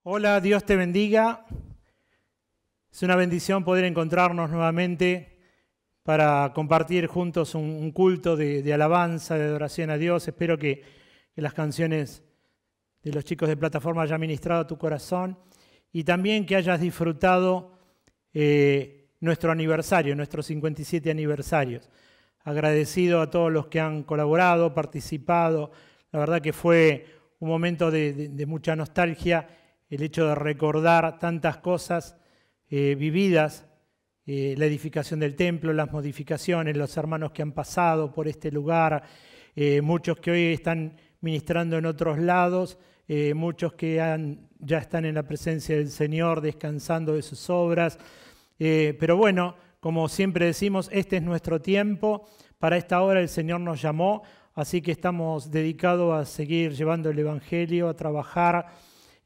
Hola, Dios te bendiga. Es una bendición poder encontrarnos nuevamente para compartir juntos un culto de alabanza, de adoración a Dios. Espero que las canciones de los chicos de plataforma hayan ministrado a tu corazón y también que hayas disfrutado nuestro aniversario, nuestros 57 aniversarios. Agradecido a todos los que han colaborado, participado. La verdad que fue un momento de mucha nostalgia, el hecho de recordar tantas cosas vividas, la edificación del templo, las modificaciones, los hermanos que han pasado por este lugar, muchos que hoy están ministrando en otros lados, muchos que ya están en la presencia del Señor, descansando de sus obras. Pero bueno, como siempre decimos, este es nuestro tiempo. Para esta hora el Señor nos llamó, así que estamos dedicados a seguir llevando el Evangelio, a trabajar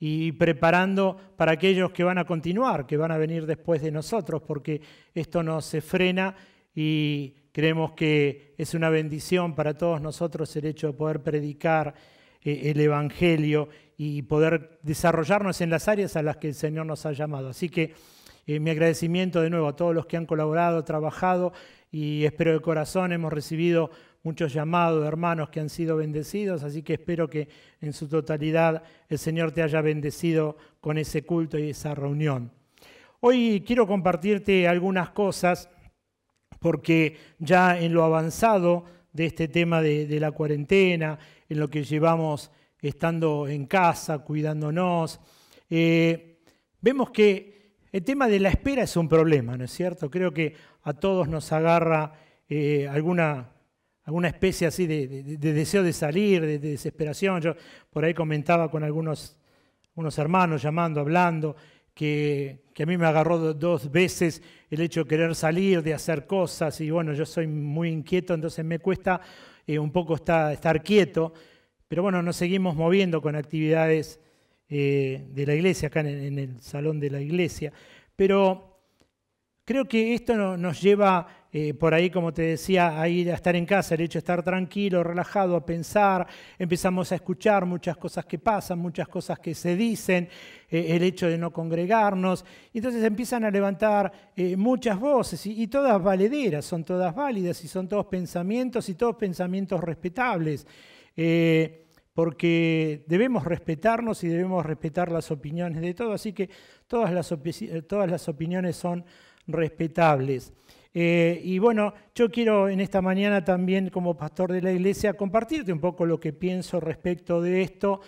y preparando para aquellos que van a continuar, que van a venir después de nosotros, porque esto no se frena y creemos que es una bendición para todos nosotros el hecho de poder predicar el Evangelio y poder desarrollarnos en las áreas a las que el Señor nos ha llamado. Así que mi agradecimiento de nuevo a todos los que han colaborado, trabajado, y espero de corazón. Hemos recibido muchos llamados de hermanos que han sido bendecidos, así que espero que en su totalidad el Señor te haya bendecido con ese culto y esa reunión. Hoy quiero compartirte algunas cosas, porque ya en lo avanzado de este tema de la cuarentena, en lo que llevamos estando en casa, cuidándonos, vemos que el tema de la espera es un problema, ¿no es cierto? Creo que a todos nos agarra alguna especie así de deseo de salir, de desesperación. Yo por ahí comentaba con algunos hermanos llamando, hablando, que a mí me agarró dos veces el hecho de querer salir, de hacer cosas, y bueno, yo soy muy inquieto, entonces me cuesta un poco estar quieto, pero bueno, nos seguimos moviendo con actividades de la iglesia, acá en el salón de la iglesia. Pero creo que esto nos lleva por ahí, como te decía, a ir a estar en casa, el hecho de estar tranquilo, relajado, a pensar. Empezamos a escuchar muchas cosas que pasan, muchas cosas que se dicen, el hecho de no congregarnos. Entonces empiezan a levantar muchas voces y todas valederas, son todas válidas y son todos pensamientos y todos pensamientos respetables. Porque debemos respetarnos y debemos respetar las opiniones de todos, así que todas las opiniones son respetables. Y bueno, yo quiero en esta mañana también, como pastor de la iglesia, compartirte un poco lo que pienso respecto de esto,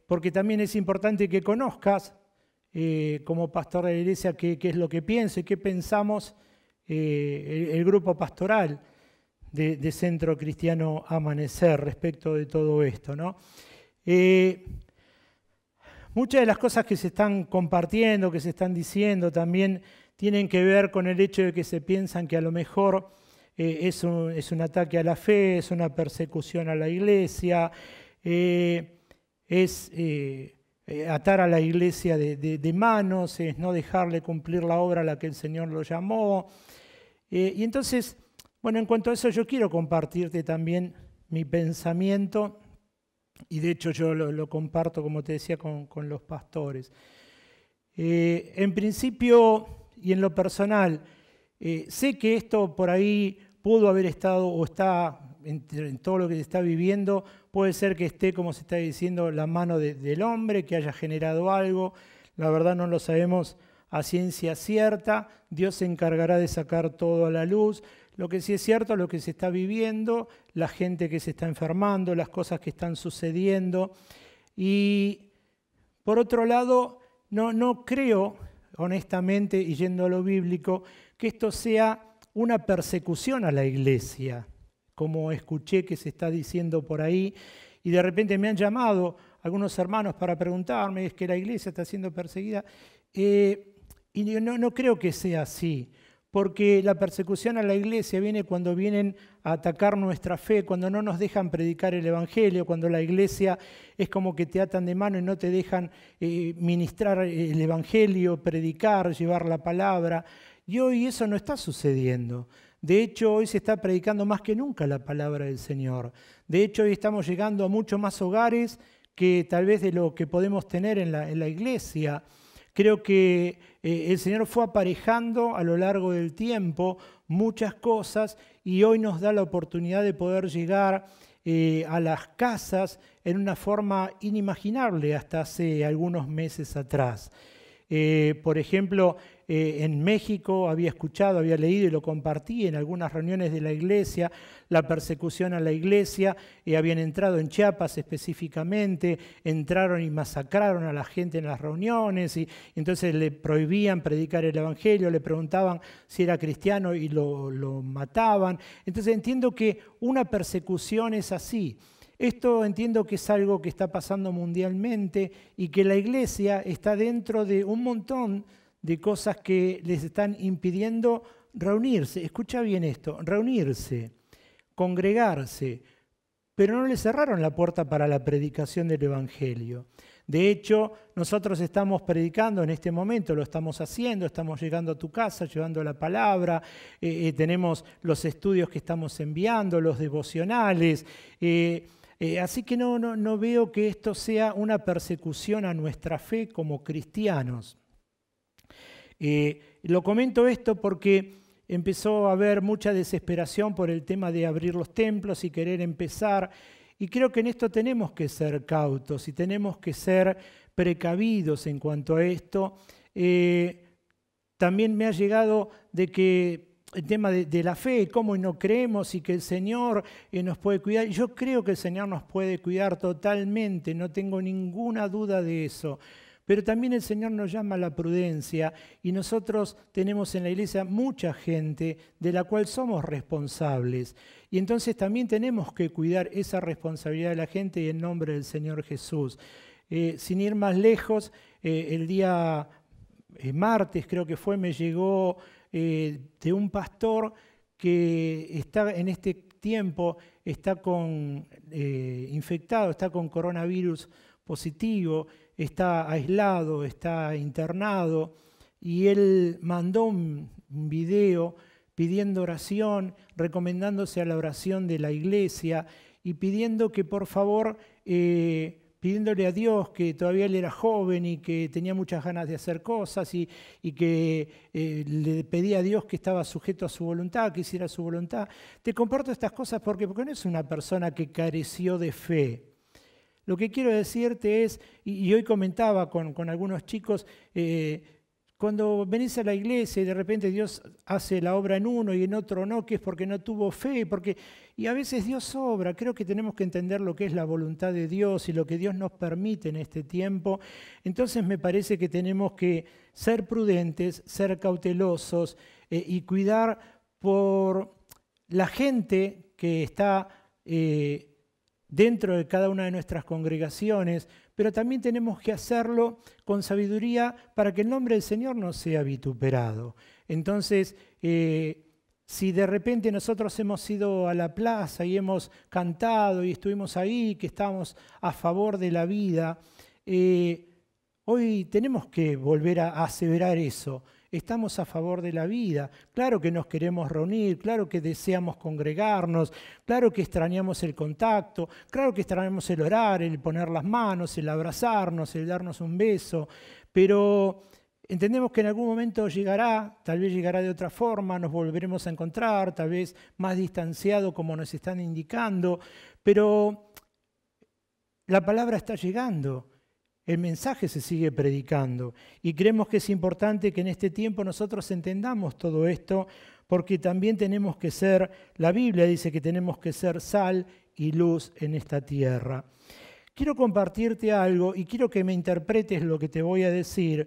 porque también es importante que conozcas, como pastor de la iglesia, qué es lo que pienso y qué pensamos el grupo pastoral de Centro Cristiano Amanecer respecto de todo esto, ¿no? Muchas de las cosas que se están compartiendo, que se están diciendo, también tienen que ver con el hecho de que se piensan que a lo mejor es un ataque a la fe, es una persecución a la iglesia, es atar a la iglesia de manos, es no dejarle cumplir la obra a la que el Señor lo llamó. Y entonces, bueno, en cuanto a eso, yo quiero compartirte también mi pensamiento, y de hecho yo lo comparto, como te decía, con los pastores. En principio y en lo personal, sé que esto por ahí pudo haber estado o está en todo lo que se está viviendo, puede ser que esté, como se está diciendo, la mano del hombre, que haya generado algo. La verdad no lo sabemos a ciencia cierta. Dios se encargará de sacar todo a la luz. Lo que sí es cierto, lo que se está viviendo, la gente que se está enfermando, las cosas que están sucediendo. Y por otro lado, no creo, honestamente, y yendo a lo bíblico, que esto sea una persecución a la iglesia, como escuché que se está diciendo por ahí, y de repente me han llamado algunos hermanos para preguntarme, ¿es que la iglesia está siendo perseguida? Y no creo que sea así. Porque la persecución a la iglesia viene cuando vienen a atacar nuestra fe, cuando no nos dejan predicar el Evangelio, cuando la iglesia es como que te atan de mano y no te dejan ministrar el Evangelio, predicar, llevar la palabra. Y hoy eso no está sucediendo. De hecho, hoy se está predicando más que nunca la palabra del Señor. De hecho, hoy estamos llegando a muchos más hogares que tal vez de lo que podemos tener en la iglesia. Creo que el Señor fue aparejando a lo largo del tiempo muchas cosas y hoy nos da la oportunidad de poder llegar a las casas en una forma inimaginable hasta hace algunos meses atrás. Por ejemplo, en México había escuchado, había leído y lo compartí en algunas reuniones de la iglesia, la persecución a la iglesia, habían entrado en Chiapas específicamente, entraron y masacraron a la gente en las reuniones y entonces le prohibían predicar el evangelio, le preguntaban si era cristiano y lo mataban. Entonces entiendo que una persecución es así. Esto entiendo que es algo que está pasando mundialmente y que la iglesia está dentro de un montón de cosas que les están impidiendo reunirse. Escucha bien esto, reunirse, congregarse, pero no le cerraron la puerta para la predicación del evangelio. De hecho, nosotros estamos predicando en este momento, lo estamos haciendo, estamos llegando a tu casa, llevando la palabra, tenemos los estudios que estamos enviando, los devocionales. Así que no veo que esto sea una persecución a nuestra fe como cristianos. Lo comento esto porque empezó a haber mucha desesperación por el tema de abrir los templos y querer empezar. Y creo que en esto tenemos que ser cautos y tenemos que ser precavidos en cuanto a esto. También me ha llegado de que el tema de la fe, cómo no creemos y que el Señor nos puede cuidar. Yo creo que el Señor nos puede cuidar totalmente, no tengo ninguna duda de eso. Pero también el Señor nos llama a la prudencia y nosotros tenemos en la iglesia mucha gente de la cual somos responsables. Y entonces también tenemos que cuidar esa responsabilidad de la gente y en nombre del Señor Jesús. Sin ir más lejos, el día martes creo que fue, me llegó de un pastor que está en este tiempo está infectado, está con coronavirus positivo, está aislado, está internado, y él mandó un video pidiendo oración, recomendándose a la oración de la iglesia y pidiendo que por favor, pidiéndole a Dios que todavía él era joven y que tenía muchas ganas de hacer cosas y que le pedía a Dios que estaba sujeto a su voluntad, que hiciera su voluntad. Te comparto estas cosas porque no es una persona que careció de fe. Lo que quiero decirte es, y hoy comentaba con algunos chicos, cuando venís a la iglesia y de repente Dios hace la obra en uno y en otro no, que es porque no tuvo fe, y a veces Dios obra. Creo que tenemos que entender lo que es la voluntad de Dios y lo que Dios nos permite en este tiempo. Entonces me parece que tenemos que ser prudentes, ser cautelosos y cuidar por la gente que está dentro de cada una de nuestras congregaciones, pero también tenemos que hacerlo con sabiduría para que el nombre del Señor no sea vituperado. Entonces, si de repente nosotros hemos ido a la plaza y hemos cantado y estuvimos ahí, que estábamos a favor de la vida, hoy tenemos que volver a aseverar eso. Estamos a favor de la vida. Claro que nos queremos reunir, claro que deseamos congregarnos, claro que extrañamos el contacto, claro que extrañamos el orar, el poner las manos, el abrazarnos, el darnos un beso, pero entendemos que en algún momento llegará, tal vez llegará de otra forma, nos volveremos a encontrar, tal vez más distanciado como nos están indicando, pero la palabra está llegando. El mensaje se sigue predicando y creemos que es importante que en este tiempo nosotros entendamos todo esto porque también tenemos que ser, la Biblia dice que tenemos que ser sal y luz en esta tierra. Quiero compartirte algo y quiero que me interpretes lo que te voy a decir,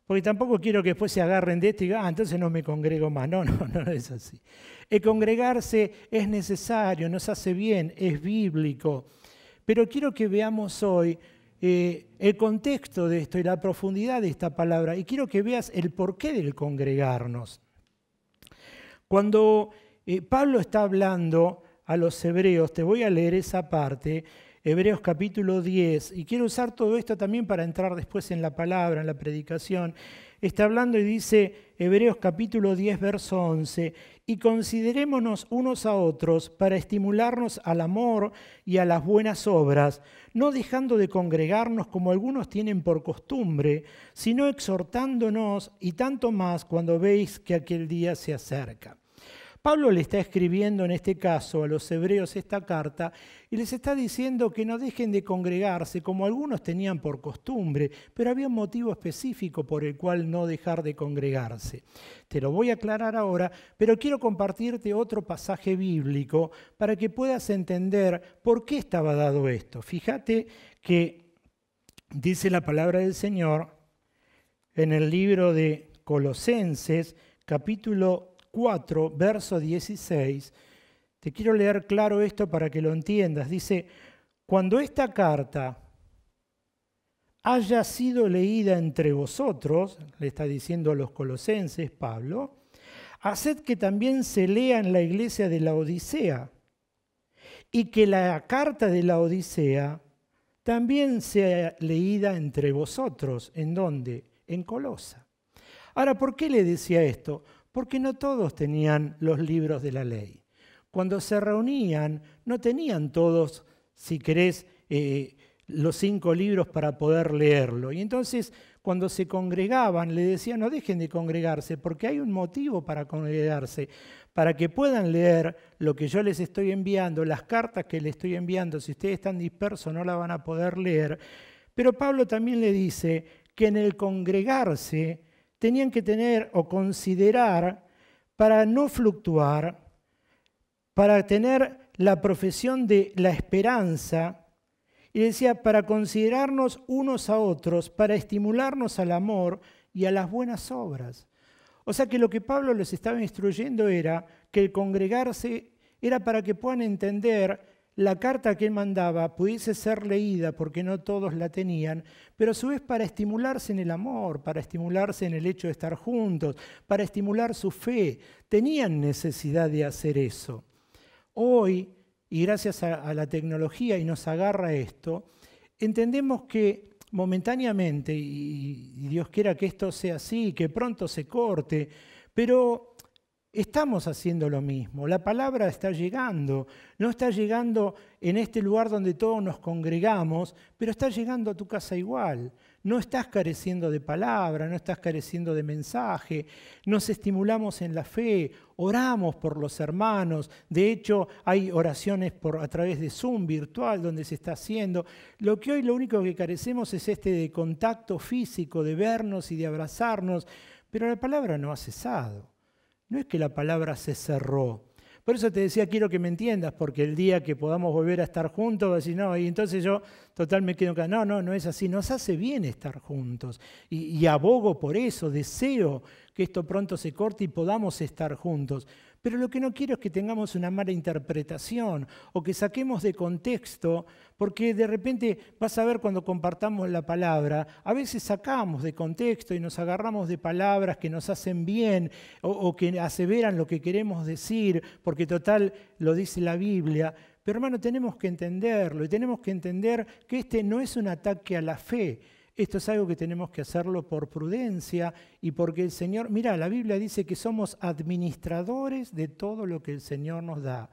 porque tampoco quiero que después se agarren de esto y digan, entonces no me congrego más. No es así. El congregarse es necesario, nos hace bien, es bíblico, pero quiero que veamos hoy el contexto de esto y la profundidad de esta palabra. Y quiero que veas el porqué del congregarnos. Cuando Pablo está hablando a los hebreos, te voy a leer esa parte, Hebreos capítulo 10, y quiero usar todo esto también para entrar después en la palabra, en la predicación. Está hablando y dice Hebreos capítulo 10, verso 11, y considerémonos unos a otros para estimularnos al amor y a las buenas obras, no dejando de congregarnos como algunos tienen por costumbre, sino exhortándonos, y tanto más cuando veis que aquel día se acerca. Pablo le está escribiendo en este caso a los hebreos esta carta y les está diciendo que no dejen de congregarse como algunos tenían por costumbre, pero había un motivo específico por el cual no dejar de congregarse. Te lo voy a aclarar ahora, pero quiero compartirte otro pasaje bíblico para que puedas entender por qué estaba dado esto. Fíjate que dice la palabra del Señor en el libro de Colosenses, capítulo 4, verso 16, te quiero leer claro esto para que lo entiendas. Dice, cuando esta carta haya sido leída entre vosotros, le está diciendo a los colosenses Pablo, haced que también se lea en la iglesia de la Odisea y que la carta de la Odisea también sea leída entre vosotros. ¿En dónde? En Colosa. Ahora, ¿por qué le decía esto? Porque no todos tenían los libros de la ley. Cuando se reunían, no tenían todos, si querés, los 5 libros para poder leerlo. Y entonces, cuando se congregaban, le decían, no dejen de congregarse, porque hay un motivo para congregarse, para que puedan leer lo que yo les estoy enviando, las cartas que les estoy enviando. Si ustedes están dispersos, no la van a poder leer. Pero Pablo también le dice que en el congregarse tenían que tener o considerar para no fluctuar, para tener la profesión de la esperanza, y decía, para considerarnos unos a otros, para estimularnos al amor y a las buenas obras. O sea que lo que Pablo les estaba instruyendo era que el congregarse era para que puedan entender la carta que él mandaba pudiese ser leída porque no todos la tenían, pero a su vez para estimularse en el amor, para estimularse en el hecho de estar juntos, para estimular su fe. Tenían necesidad de hacer eso. Hoy, y gracias a la tecnología y nos agarra esto, entendemos que momentáneamente, y Dios quiera que esto sea así, que pronto se corte, pero estamos haciendo lo mismo. La palabra está llegando. No está llegando en este lugar donde todos nos congregamos, pero está llegando a tu casa igual. No estás careciendo de palabra, no estás careciendo de mensaje. Nos estimulamos en la fe, oramos por los hermanos. De hecho, hay oraciones a través de Zoom virtual donde se está haciendo. Lo que hoy lo único que carecemos es de contacto físico, de vernos y de abrazarnos, pero la palabra no ha cesado. No es que la palabra se cerró. Por eso te decía, quiero que me entiendas, porque el día que podamos volver a estar juntos, vas a decir, no, y entonces yo total me quedo acá. No es así. Nos hace bien estar juntos. Y abogo por eso, deseo que esto pronto se corte y podamos estar juntos. Pero lo que no quiero es que tengamos una mala interpretación o que saquemos de contexto, porque de repente vas a ver cuando compartamos la palabra, a veces sacamos de contexto y nos agarramos de palabras que nos hacen bien o que aseveran lo que queremos decir, porque total lo dice la Biblia. Pero hermano, tenemos que entenderlo y tenemos que entender que este no es un ataque a la fe. Esto es algo que tenemos que hacerlo por prudencia y porque el Señor, mira, la Biblia dice que somos administradores de todo lo que el Señor nos da.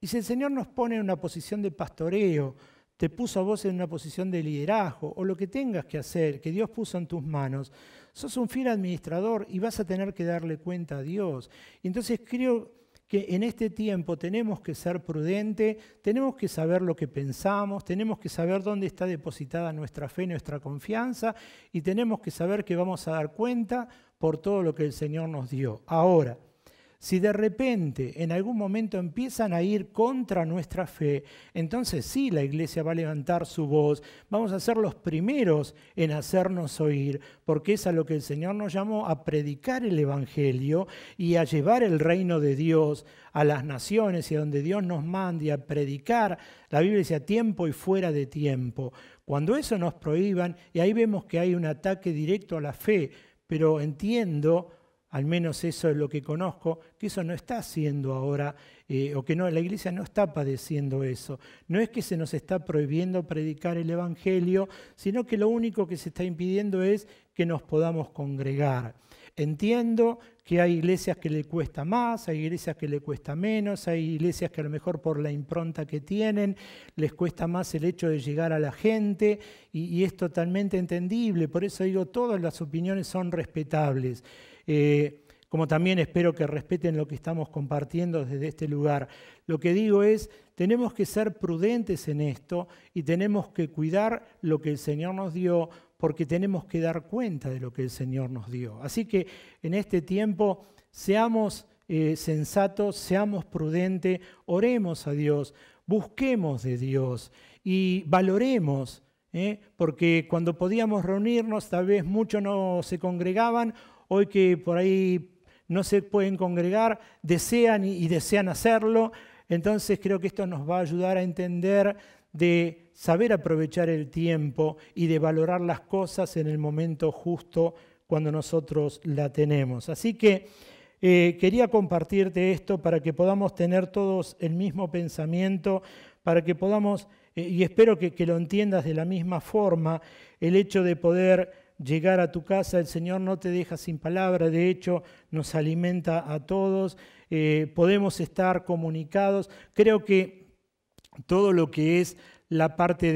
Y si el Señor nos pone en una posición de pastoreo, te puso a vos en una posición de liderazgo o lo que tengas que hacer, que Dios puso en tus manos, sos un fiel administrador y vas a tener que darle cuenta a Dios. Y entonces creo que en este tiempo tenemos que ser prudentes, tenemos que saber lo que pensamos, tenemos que saber dónde está depositada nuestra fe, nuestra confianza, y tenemos que saber que vamos a dar cuenta por todo lo que el Señor nos dio. Ahora, si de repente en algún momento empiezan a ir contra nuestra fe, entonces sí, la iglesia va a levantar su voz, vamos a ser los primeros en hacernos oír, porque es a lo que el Señor nos llamó, a predicar el Evangelio y a llevar el reino de Dios a las naciones y a donde Dios nos mande, a predicar, la Biblia dice, a tiempo y fuera de tiempo. Cuando eso nos prohíban, y ahí vemos que hay un ataque directo a la fe, pero entiendo al menos eso es lo que conozco, que eso no está haciendo ahora, o que no, la iglesia no está padeciendo eso. No es que se nos está prohibiendo predicar el Evangelio, sino que lo único que se está impidiendo es que nos podamos congregar. Entiendo que hay iglesias que le cuesta más, hay iglesias que le cuesta menos, hay iglesias que a lo mejor por la impronta que tienen les cuesta más el hecho de llegar a la gente y es totalmente entendible. Por eso digo, todas las opiniones son respetables. Como también espero que respeten lo que estamos compartiendo desde este lugar. Lo que digo es, tenemos que ser prudentes en esto y tenemos que cuidar lo que el Señor nos dio, porque tenemos que dar cuenta de lo que el Señor nos dio. Así que en este tiempo seamos sensatos, seamos prudentes, oremos a Dios, busquemos de Dios y valoremos, porque cuando podíamos reunirnos, tal vez muchos no se congregaban, hoy que por ahí no se pueden congregar, desean y desean hacerlo. Entonces creo que esto nos va a ayudar a entender de saber aprovechar el tiempo y de valorar las cosas en el momento justo cuando nosotros la tenemos. Así que quería compartirte esto para que podamos tener todos el mismo pensamiento, para que podamos, y espero que lo entiendas de la misma forma, el hecho de poder llegar a tu casa. El Señor no te deja sin palabra, de hecho nos alimenta a todos, podemos estar comunicados. Creo que todo lo que es la parte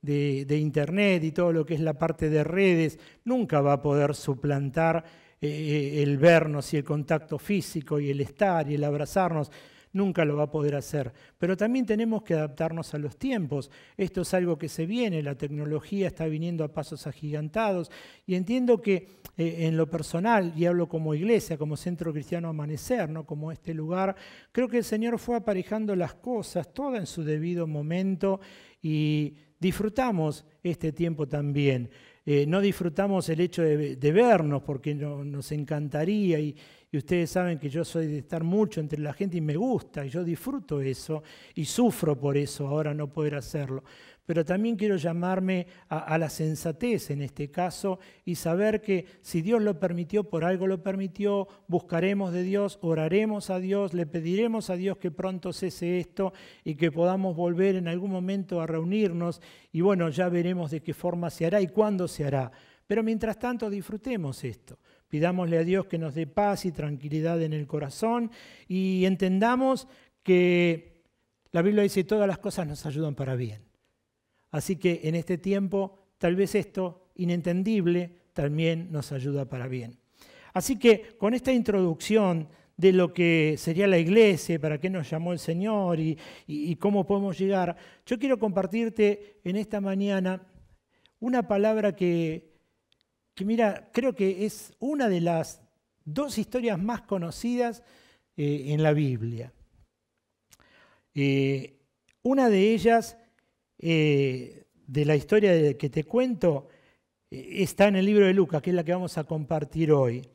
de Internet y todo lo que es la parte de redes nunca va a poder suplantar el vernos y el contacto físico y el estar y el abrazarnos. Nunca lo va a poder hacer. Pero también tenemos que adaptarnos a los tiempos. Esto es algo que se viene, la tecnología está viniendo a pasos agigantados y entiendo que en lo personal, y hablo como iglesia, como Centro Cristiano Amanecer, ¿no? Como este lugar, creo que el Señor fue aparejando las cosas, todo en su debido momento y disfrutamos este tiempo también. No disfrutamos el hecho de vernos porque nos encantaría y ustedes saben que yo soy de estar mucho entre la gente y me gusta y yo disfruto eso y sufro por eso ahora no poder hacerlo. Pero también quiero llamarme a la sensatez en este caso y saber que si Dios lo permitió, por algo lo permitió, buscaremos de Dios, oraremos a Dios, le pediremos a Dios que pronto cese esto y que podamos volver en algún momento a reunirnos y bueno, ya veremos de qué forma se hará y cuándo se hará. Pero mientras tanto disfrutemos esto. Pidámosle a Dios que nos dé paz y tranquilidad en el corazón y entendamos que la Biblia dice que todas las cosas nos ayudan para bien. Así que en este tiempo, tal vez esto inentendible también nos ayuda para bien. Así que con esta introducción de lo que sería la iglesia, para qué nos llamó el Señor y cómo podemos llegar, yo quiero compartirte en esta mañana una palabra que mira, creo que es una de las dos historias más conocidas en la Biblia. Una de ellas, de la historia que te cuento, está en el libro de Lucas, que es la que vamos a compartir hoy.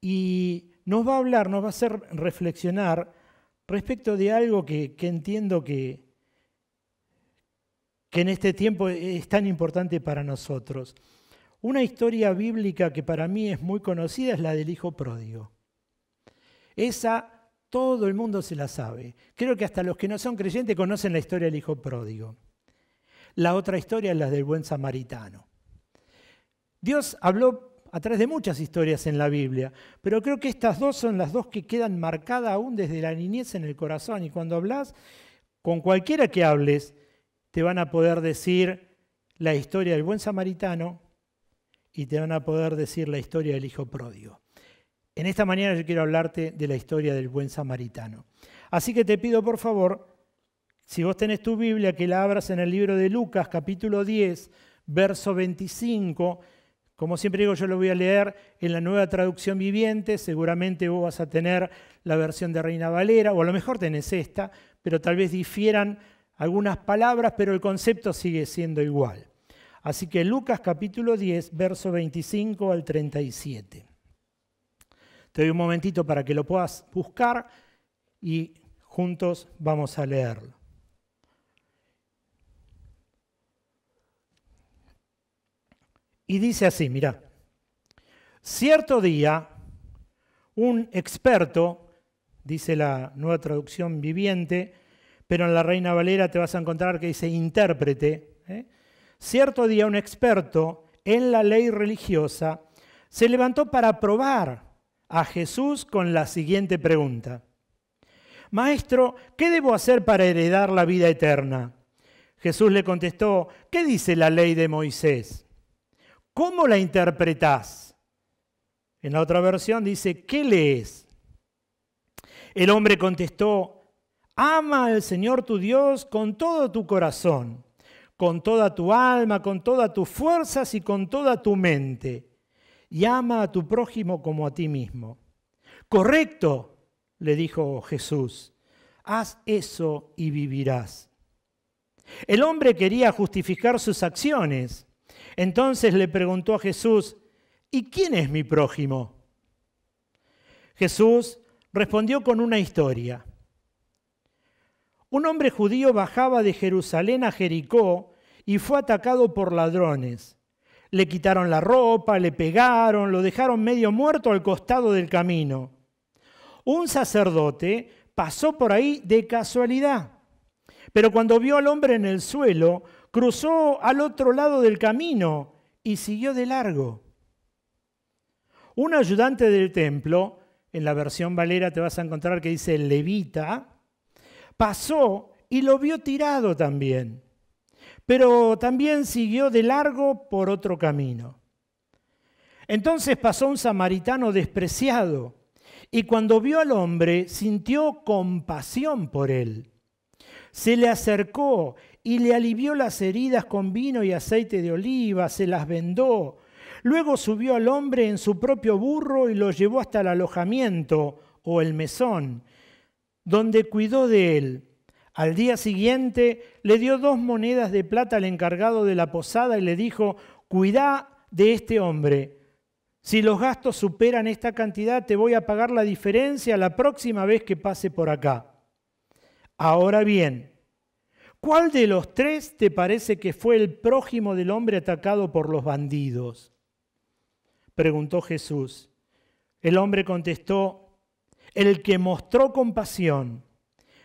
Y nos va a hablar, nos va a hacer reflexionar respecto de algo que entiendo que en este tiempo es tan importante para nosotros. Una historia bíblica que para mí es muy conocida es la del hijo pródigo. Esa todo el mundo se la sabe. Creo que hasta los que no son creyentes conocen la historia del hijo pródigo. La otra historia es la del buen samaritano. Dios habló a través de muchas historias en la Biblia, pero creo que estas dos son las dos que quedan marcadas aún desde la niñez en el corazón. Y cuando hablas, con cualquiera que hables, te van a poder decir la historia del buen samaritano y te van a poder decir la historia del hijo pródigo. En esta mañana yo quiero hablarte de la historia del buen samaritano. Así que te pido por favor, si vos tenés tu Biblia, que la abras en el libro de Lucas, capítulo 10, verso 25. Como siempre digo, yo lo voy a leer en la Nueva Traducción Viviente. Seguramente vos vas a tener la versión de Reina Valera, o a lo mejor tenés esta, pero tal vez difieran algunas palabras, pero el concepto sigue siendo igual. Así que Lucas capítulo 10, verso 25 al 37. Te doy un momentito para que lo puedas buscar y juntos vamos a leerlo. Y dice así, mirá. Cierto día, un experto, dice la Nueva Traducción Viviente, pero en la Reina Valera te vas a encontrar que dice intérprete. Cierto día un experto en la ley religiosa se levantó para probar a Jesús con la siguiente pregunta. Maestro, ¿qué debo hacer para heredar la vida eterna? Jesús le contestó, ¿qué dice la ley de Moisés? ¿Cómo la interpretás? En la otra versión dice, ¿qué lees? El hombre contestó, ama al Señor tu Dios con todo tu corazón, con toda tu alma, con todas tus fuerzas y con toda tu mente. Y ama a tu prójimo como a ti mismo. Correcto, le dijo Jesús, haz eso y vivirás. El hombre quería justificar sus acciones. Entonces le preguntó a Jesús, ¿y quién es mi prójimo? Jesús respondió con una historia. Un hombre judío bajaba de Jerusalén a Jericó y fue atacado por ladrones. Le quitaron la ropa, le pegaron, lo dejaron medio muerto al costado del camino. Un sacerdote pasó por ahí de casualidad, pero cuando vio al hombre en el suelo, cruzó al otro lado del camino y siguió de largo. Un ayudante del templo, en la versión Valera te vas a encontrar que dice levita, pasó y lo vio tirado también, pero también siguió de largo por otro camino. Entonces pasó un samaritano despreciado y cuando vio al hombre sintió compasión por él. Se le acercó y le alivió las heridas con vino y aceite de oliva, se las vendó. Luego subió al hombre en su propio burro y lo llevó hasta el alojamiento o el mesón, donde cuidó de él. Al día siguiente le dio 2 monedas de plata al encargado de la posada y le dijo, cuidá de este hombre. Si los gastos superan esta cantidad, te voy a pagar la diferencia la próxima vez que pase por acá. Ahora bien, ¿cuál de los 3 te parece que fue el prójimo del hombre atacado por los bandidos? Preguntó Jesús. El hombre contestó, el que mostró compasión.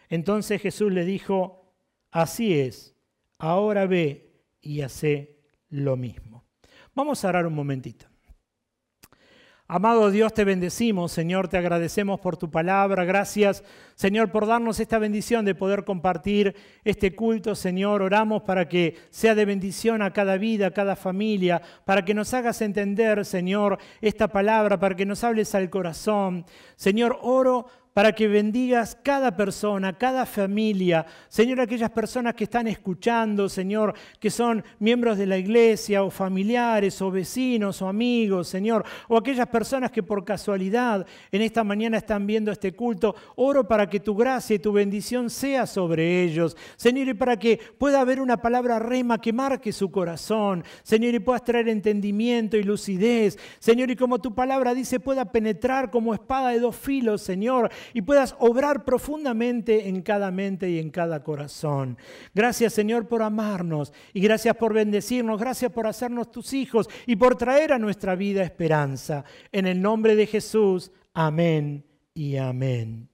Entonces Jesús le dijo, así es, ahora ve y hace lo mismo. Vamos a orar un momentito. Amado Dios, te bendecimos, Señor, te agradecemos por tu palabra. Gracias, Señor, por darnos esta bendición de poder compartir este culto, Señor. Oramos para que sea de bendición a cada vida, a cada familia, para que nos hagas entender, Señor, esta palabra, para que nos hables al corazón. Señor, oro para que bendigas cada persona, cada familia. Señor, aquellas personas que están escuchando, Señor, que son miembros de la iglesia o familiares o vecinos o amigos, Señor, o aquellas personas que por casualidad en esta mañana están viendo este culto. Oro para que tu gracia y tu bendición sea sobre ellos, Señor, y para que pueda haber una palabra rema que marque su corazón, Señor, y puedas traer entendimiento y lucidez, Señor, y como tu palabra dice, pueda penetrar como espada de 2 filos, Señor, y puedas obrar profundamente en cada mente y en cada corazón. Gracias, Señor, por amarnos y gracias por bendecirnos, gracias por hacernos tus hijos y por traer a nuestra vida esperanza. En el nombre de Jesús, amén y amén.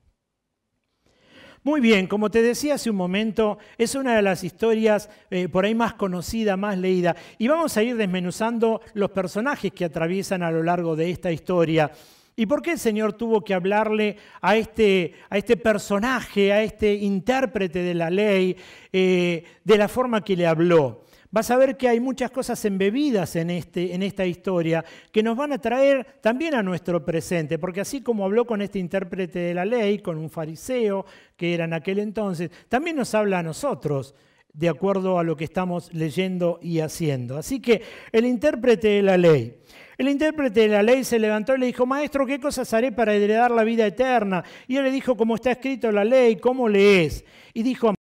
Muy bien, como te decía hace un momento, es una de las historias por ahí más conocida, más leída. Y vamos a ir desmenuzando los personajes que atraviesan a lo largo de esta historia. ¿Y por qué el Señor tuvo que hablarle a este personaje, a este intérprete de la ley, de la forma que le habló? Vas a ver que hay muchas cosas embebidas en esta historia que nos van a traer también a nuestro presente, porque así como habló con este intérprete de la ley, con un fariseo que era en aquel entonces, también nos habla a nosotros, de acuerdo a lo que estamos leyendo y haciendo. Así que el intérprete de la ley. El intérprete de la ley se levantó y le dijo, maestro, ¿qué cosas haré para heredar la vida eterna? Y él le dijo, como está escrito en la ley, ¿cómo lees? Y dijo,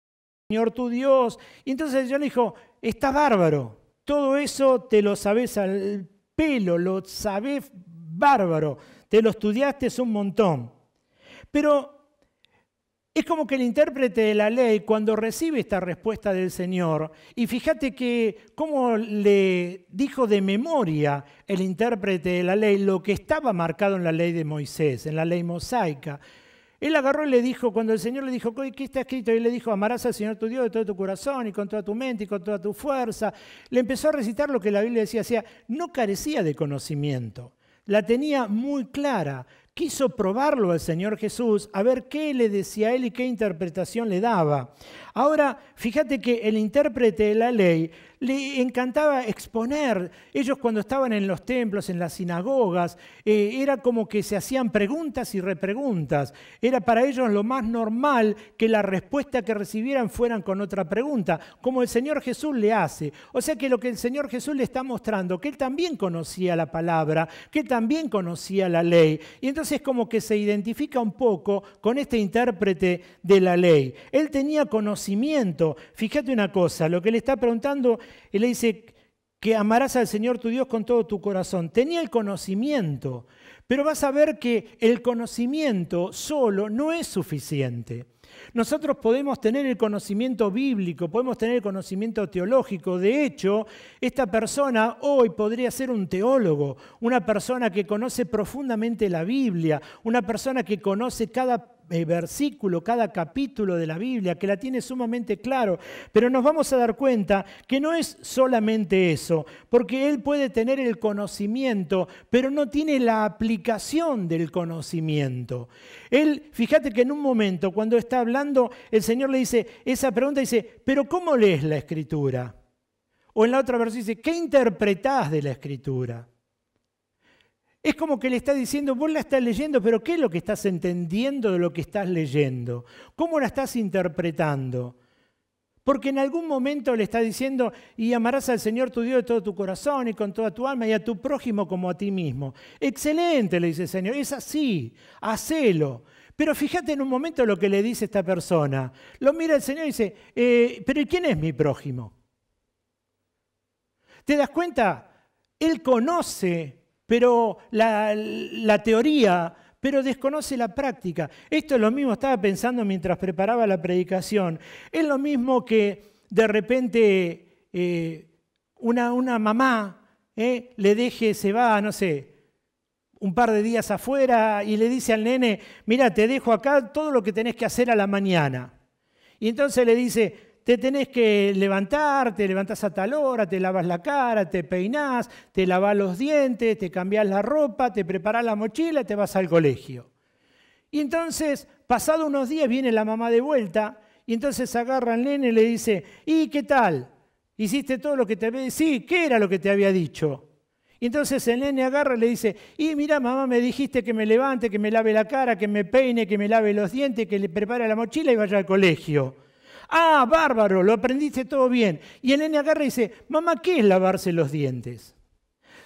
Señor tu Dios. Y entonces yo le dijo, está bárbaro, todo eso te lo sabés al pelo, lo sabés bárbaro, te lo estudiaste un montón. Pero Es como que el intérprete de la ley, cuando recibe esta respuesta del Señor, y fíjate que cómo le dijo de memoria el intérprete de la ley lo que estaba marcado en la ley de Moisés, en la ley mosaica. Él agarró y le dijo, cuando el Señor le dijo, ¿qué está escrito? Y él le dijo, amarás al Señor tu Dios de todo tu corazón y con toda tu mente y con toda tu fuerza. Le empezó a recitar lo que la Biblia decía, o sea, no carecía de conocimiento, la tenía muy clara. Quiso probarlo al Señor Jesús, a ver qué le decía a él y qué interpretación le daba. Ahora, fíjate que el intérprete de la ley le encantaba exponer. Ellos cuando estaban en los templos, en las sinagogas, era como que se hacían preguntas y repreguntas. Era para ellos lo más normal que la respuesta que recibieran fueran con otra pregunta, como el Señor Jesús le hace. O sea que lo que el Señor Jesús le está mostrando, que él también conocía la palabra, que él también conocía la ley. Y entonces como que se identifica un poco con este intérprete de la ley. Él tenía conocimiento. Fíjate una cosa, lo que le está preguntando, él le dice que amarás al Señor tu Dios con todo tu corazón. Tenía el conocimiento, pero vas a ver que el conocimiento solo no es suficiente. Nosotros podemos tener el conocimiento bíblico, podemos tener el conocimiento teológico. De hecho, esta persona hoy podría ser un teólogo, una persona que conoce profundamente la Biblia, una persona que conoce cada versículo, cada capítulo de la Biblia, que la tiene sumamente claro. Pero nos vamos a dar cuenta que no es solamente eso, porque él puede tener el conocimiento, pero no tiene la aplicación del conocimiento. Él, fíjate que en un momento, cuando está hablando, el Señor le dice, esa pregunta dice, ¿pero cómo lees la Escritura? O en la otra versión dice, ¿qué interpretás de la Escritura? Es como que le está diciendo, vos la estás leyendo, pero ¿qué es lo que estás entendiendo de lo que estás leyendo? ¿Cómo la estás interpretando? Porque en algún momento le está diciendo, y amarás al Señor tu Dios de todo tu corazón y con toda tu alma y a tu prójimo como a ti mismo. Excelente, le dice el Señor, es así, hacelo. Pero fíjate en un momento lo que le dice esta persona. Lo mira el Señor y dice, pero ¿y quién es mi prójimo? ¿Te das cuenta? Él conoce pero la teoría, pero desconoce la práctica. Esto es lo mismo, estaba pensando mientras preparaba la predicación, es lo mismo que de repente una mamá le deje, se va, no sé, un par de días afuera y le dice al nene, mira, te dejo acá todo lo que tenés que hacer a la mañana. Y entonces le dice, te tenés que levantar, te levantás a tal hora, te lavas la cara, te peinás, te lavás los dientes, te cambiás la ropa, te preparás la mochila y te vas al colegio. Y entonces, pasado unos días, viene la mamá de vuelta y entonces agarra al nene y le dice, ¿y qué tal? ¿Hiciste todo lo que te había dicho? Sí, ¿qué era lo que te había dicho? Y entonces el nene agarra y le dice, y mira mamá, me dijiste que me levante, que me lave la cara, que me peine, que me lave los dientes, que le prepare la mochila y vaya al colegio. Ah, bárbaro, lo aprendiste todo bien. Y el nene agarra y dice, mamá, ¿qué es lavarse los dientes?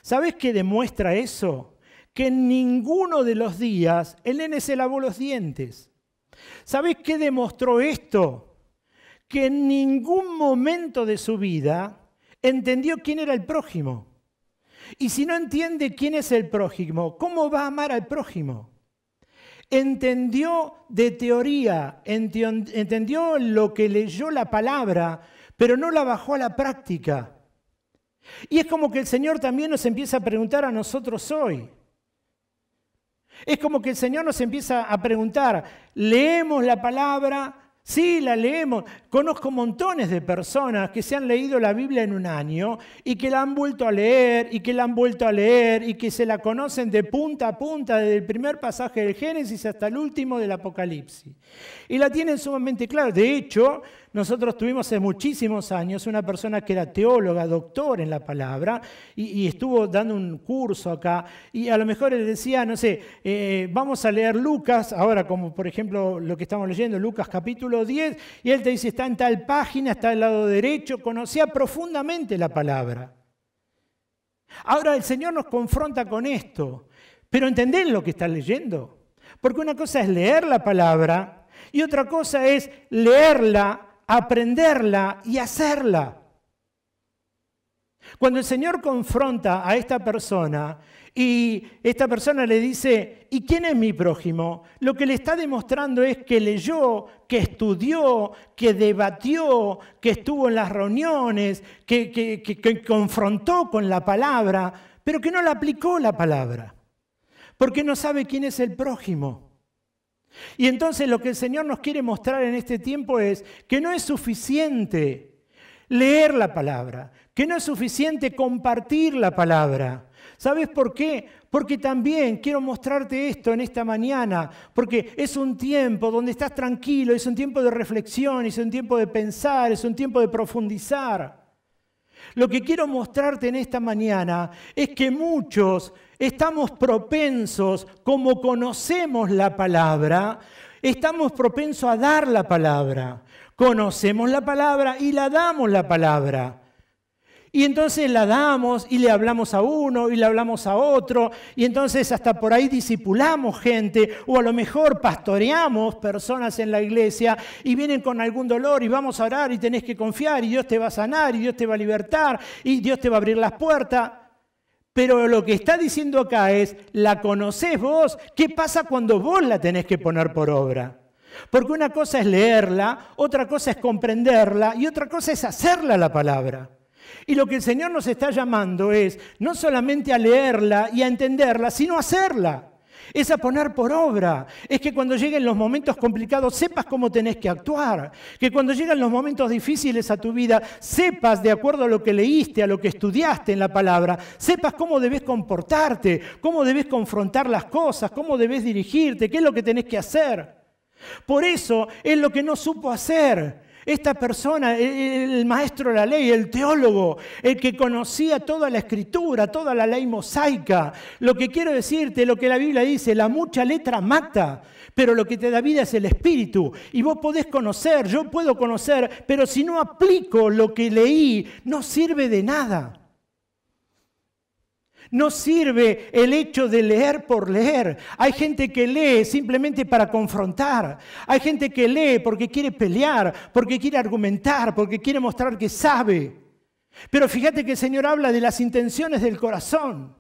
¿Sabés qué demuestra eso? Que en ninguno de los días el nene se lavó los dientes. ¿Sabés qué demostró esto? Que en ningún momento de su vida entendió quién era el prójimo. Y si no entiende quién es el prójimo, ¿cómo va a amar al prójimo? Entendió de teoría, entendió lo que leyó la palabra, pero no la bajó a la práctica. Y es como que el Señor también nos empieza a preguntar a nosotros hoy. Es como que el Señor nos empieza a preguntar, ¿leemos la palabra? Sí, la leemos. Conozco montones de personas que se han leído la Biblia en un año y que la han vuelto a leer y que la han vuelto a leer y que se la conocen de punta a punta, desde el primer pasaje del Génesis hasta el último del Apocalipsis. Y la tienen sumamente clara. De hecho, nosotros tuvimos hace muchísimos años una persona que era teóloga, doctor en la palabra, y estuvo dando un curso acá, y a lo mejor él decía, no sé, vamos a leer Lucas, ahora como por ejemplo lo que estamos leyendo, Lucas capítulo 10, y él te dice, está en tal página, está al lado derecho, conocía profundamente la palabra. Ahora el Señor nos confronta con esto, pero ¿entendés lo que estás leyendo? Porque una cosa es leer la palabra y otra cosa es leerla, aprenderla y hacerla. Cuando el Señor confronta a esta persona y esta persona le dice, ¿y quién es mi prójimo? Lo que le está demostrando es que leyó, que estudió, que debatió, que estuvo en las reuniones, que confrontó con la palabra, pero que no la aplicó la palabra, porque no sabe quién es el prójimo. Y entonces lo que el Señor nos quiere mostrar en este tiempo es que no es suficiente leer la palabra, que no es suficiente compartir la palabra. ¿Sabes por qué? Porque también quiero mostrarte esto en esta mañana, porque es un tiempo donde estás tranquilo, es un tiempo de reflexión, es un tiempo de pensar, es un tiempo de profundizar. Lo que quiero mostrarte en esta mañana es que muchos estamos propensos, como conocemos la palabra, estamos propensos a dar la palabra. Conocemos la palabra y la damos la palabra. Y entonces la damos y le hablamos a uno y le hablamos a otro y entonces hasta por ahí discipulamos gente o a lo mejor pastoreamos personas en la iglesia y vienen con algún dolor y vamos a orar y tenés que confiar y Dios te va a sanar y Dios te va a libertar y Dios te va a abrir las puertas. Pero lo que está diciendo acá es, ¿la conocés vos? ¿Qué pasa cuando vos la tenés que poner por obra? Porque una cosa es leerla, otra cosa es comprenderla y otra cosa es hacerla la palabra. Y lo que el Señor nos está llamando es no solamente a leerla y a entenderla, sino a hacerla. Es a poner por obra. Es que cuando lleguen los momentos complicados sepas cómo tenés que actuar. Que cuando llegan los momentos difíciles a tu vida sepas, de acuerdo a lo que leíste, a lo que estudiaste en la palabra, sepas cómo debes comportarte, cómo debes confrontar las cosas, cómo debes dirigirte, qué es lo que tenés que hacer. Por eso es lo que no supo hacer esta persona, el maestro de la ley, el teólogo, el que conocía toda la escritura, toda la ley mosaica. Lo que quiero decirte, lo que la Biblia dice, la mucha letra mata, pero lo que te da vida es el espíritu. Y vos podés conocer, yo puedo conocer, pero si no aplico lo que leí, no sirve de nada. No sirve el hecho de leer por leer. Hay gente que lee simplemente para confrontar. Hay gente que lee porque quiere pelear, porque quiere argumentar, porque quiere mostrar que sabe. Pero fíjate que el Señor habla de las intenciones del corazón.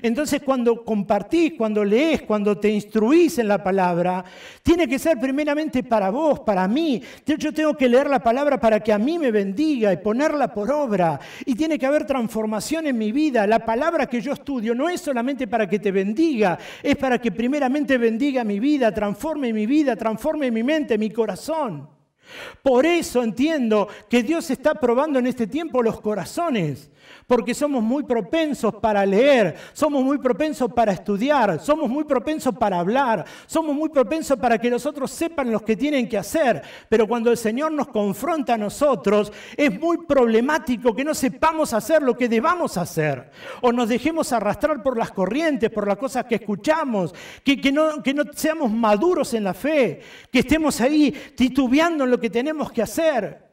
Entonces cuando compartís, cuando lees, cuando te instruís en la palabra, tiene que ser primeramente para vos, para mí. Yo tengo que leer la palabra para que a mí me bendiga y ponerla por obra. Y tiene que haber transformación en mi vida. La palabra que yo estudio no es solamente para que te bendiga, es para que primeramente bendiga mi vida, transforme mi mente, mi corazón. Por eso entiendo que Dios está probando en este tiempo los corazones, porque somos muy propensos para leer, somos muy propensos para estudiar, somos muy propensos para hablar, somos muy propensos para que los otros sepan lo que tienen que hacer, pero cuando el Señor nos confronta a nosotros, es muy problemático que no sepamos hacer lo que debamos hacer, o nos dejemos arrastrar por las corrientes, por las cosas que escuchamos, que no seamos maduros en la fe, que estemos ahí titubeando en lo que tenemos que hacer.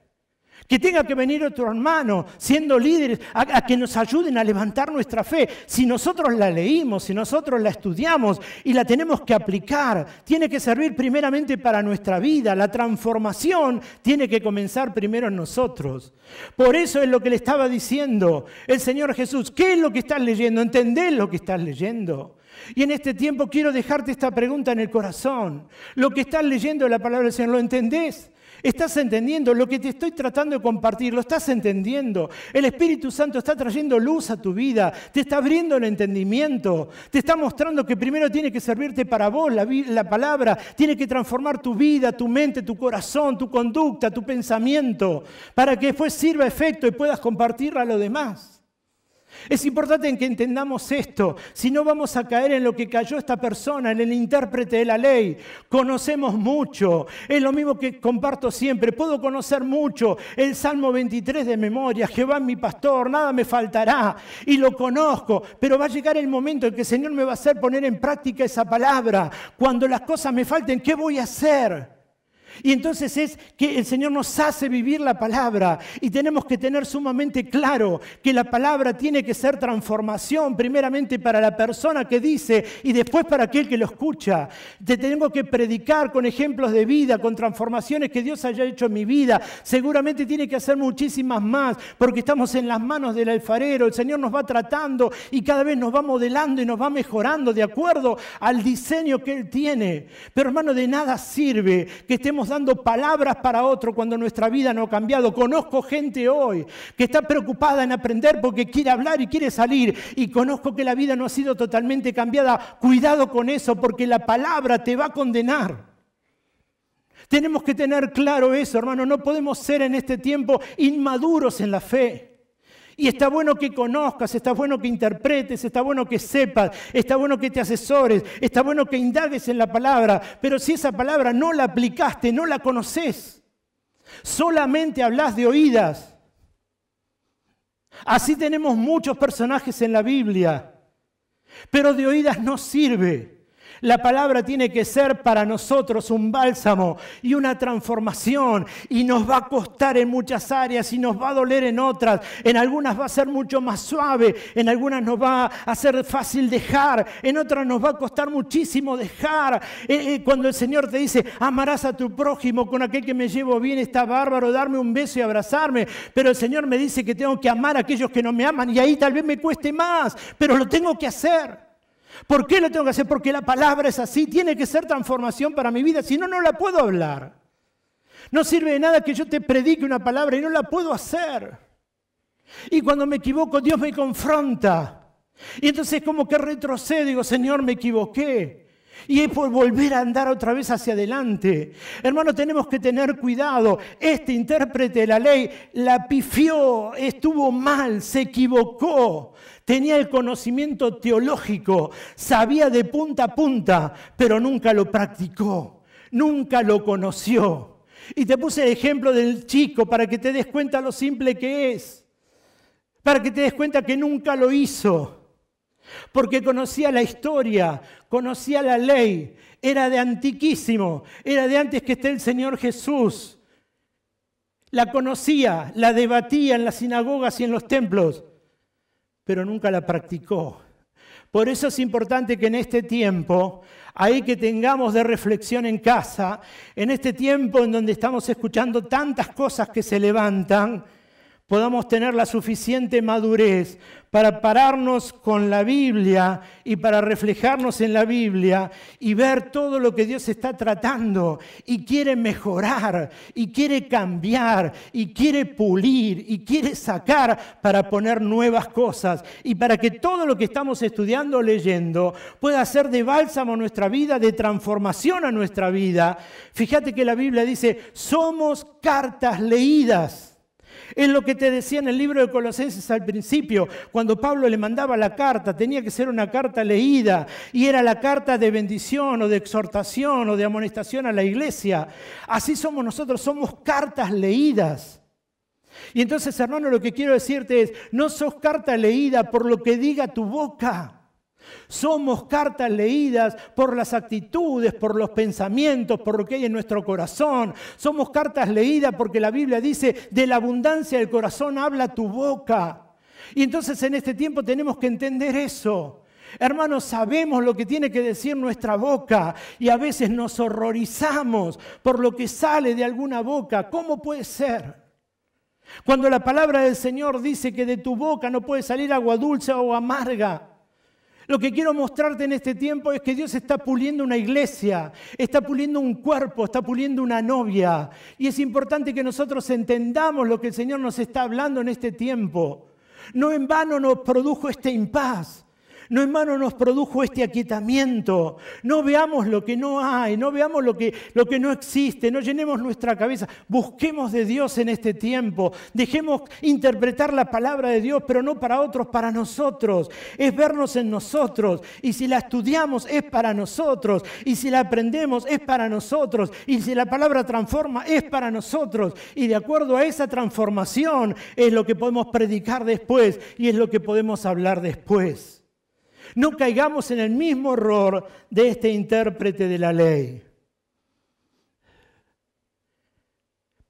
Que tenga que venir otro hermano, siendo líderes, a que nos ayuden a levantar nuestra fe. Si nosotros la leímos, si nosotros la estudiamos y la tenemos que aplicar, tiene que servir primeramente para nuestra vida. La transformación tiene que comenzar primero en nosotros. Por eso es lo que le estaba diciendo el Señor Jesús. ¿Qué es lo que estás leyendo? ¿Entendés lo que estás leyendo? Y en este tiempo quiero dejarte esta pregunta en el corazón. Lo que estás leyendo de la palabra del Señor, ¿lo entendés? ¿Estás entendiendo lo que te estoy tratando de compartir? ¿Lo estás entendiendo? El Espíritu Santo está trayendo luz a tu vida, te está abriendo el entendimiento, te está mostrando que primero tiene que servirte para vos la palabra, tiene que transformar tu vida, tu mente, tu corazón, tu conducta, tu pensamiento, para que después sirva efecto y puedas compartirla a los demás. Es importante que entendamos esto, si no vamos a caer en lo que cayó esta persona, en el intérprete de la ley. Conocemos mucho, es lo mismo que comparto siempre, puedo conocer mucho, el Salmo 23 de memoria, Jehová es mi pastor, nada me faltará, y lo conozco, pero va a llegar el momento en que el Señor me va a hacer poner en práctica esa palabra. Cuando las cosas me falten, ¿qué voy a hacer? Y entonces es que el Señor nos hace vivir la palabra y tenemos que tener sumamente claro que la palabra tiene que ser transformación, primeramente para la persona que dice y después para aquel que lo escucha. Te tengo que predicar con ejemplos de vida, con transformaciones que Dios haya hecho en mi vida. Seguramente tiene que hacer muchísimas más porque estamos en las manos del alfarero. El Señor nos va tratando y cada vez nos va modelando y nos va mejorando de acuerdo al diseño que Él tiene. Pero hermano, de nada sirve que estemos dando palabras para otro cuando nuestra vida no ha cambiado. Conozco gente hoy que está preocupada en aprender porque quiere hablar y quiere salir, y conozco que la vida no ha sido totalmente cambiada. Cuidado con eso, porque la palabra te va a condenar. Tenemos que tener claro eso, hermano. No podemos ser en este tiempo inmaduros en la fe. Y está bueno que conozcas, está bueno que interpretes, está bueno que sepas, está bueno que te asesores, está bueno que indagues en la palabra, pero si esa palabra no la aplicaste, no la conoces, solamente hablas de oídas. Así tenemos muchos personajes en la Biblia, pero de oídas no sirve. La palabra tiene que ser para nosotros un bálsamo y una transformación, y nos va a costar en muchas áreas y nos va a doler en otras. En algunas va a ser mucho más suave, en algunas nos va a ser fácil dejar, en otras nos va a costar muchísimo dejar. Cuando el Señor te dice, amarás a tu prójimo, con aquel que me llevo bien, está bárbaro, darme un beso y abrazarme, pero el Señor me dice que tengo que amar a aquellos que no me aman, y ahí tal vez me cueste más, pero lo tengo que hacer. ¿Por qué lo tengo que hacer? Porque la palabra es así, tiene que ser transformación para mi vida, si no, no la puedo hablar. No sirve de nada que yo te predique una palabra y no la puedo hacer. Y cuando me equivoco, Dios me confronta. Y entonces como que retrocedo, digo, Señor, me equivoqué. Y es por volver a andar otra vez hacia adelante. Hermano, tenemos que tener cuidado. Este intérprete de la ley la pifió, estuvo mal, se equivocó. Tenía el conocimiento teológico, sabía de punta a punta, pero nunca lo practicó, nunca lo conoció. Y te puse el ejemplo del chico para que te des cuenta lo simple que es, para que te des cuenta que nunca lo hizo. Porque conocía la historia, conocía la ley, era de antiquísimo, era de antes que esté el Señor Jesús. La conocía, la debatía en las sinagogas y en los templos, pero nunca la practicó. Por eso es importante que en este tiempo, ahí que tengamos de reflexión en casa, en este tiempo en donde estamos escuchando tantas cosas que se levantan, podamos tener la suficiente madurez para pararnos con la Biblia y para reflejarnos en la Biblia y ver todo lo que Dios está tratando y quiere mejorar y quiere cambiar y quiere pulir y quiere sacar para poner nuevas cosas y para que todo lo que estamos estudiando o leyendo pueda ser de bálsamo a nuestra vida, de transformación a nuestra vida. Fíjate que la Biblia dice, somos cartas leídas. Es lo que te decía en el libro de Colosenses al principio, cuando Pablo le mandaba la carta, tenía que ser una carta leída, y era la carta de bendición o de exhortación o de amonestación a la iglesia. Así somos nosotros, somos cartas leídas. Y entonces, hermano, lo que quiero decirte es, no sos carta leída por lo que diga tu boca. Somos cartas leídas por las actitudes, por los pensamientos, por lo que hay en nuestro corazón. Somos cartas leídas porque la Biblia dice, de la abundancia del corazón habla tu boca. Y entonces en este tiempo tenemos que entender eso. Hermanos, sabemos lo que tiene que decir nuestra boca y a veces nos horrorizamos por lo que sale de alguna boca. ¿Cómo puede ser? Cuando la palabra del Señor dice que de tu boca no puede salir agua dulce o amarga. Lo que quiero mostrarte en este tiempo es que Dios está puliendo una iglesia, está puliendo un cuerpo, está puliendo una novia. Y es importante que nosotros entendamos lo que el Señor nos está hablando en este tiempo. No en vano nos produjo este impas. No en vano nos produjo este aquietamiento. No veamos lo que no hay, no veamos lo que no existe, no llenemos nuestra cabeza. Busquemos de Dios en este tiempo. Dejemos interpretar la palabra de Dios, pero no para otros, para nosotros. Es vernos en nosotros. Y si la estudiamos, es para nosotros. Y si la aprendemos, es para nosotros. Y si la palabra transforma, es para nosotros. Y de acuerdo a esa transformación, es lo que podemos predicar después y es lo que podemos hablar después. No caigamos en el mismo error de este intérprete de la ley.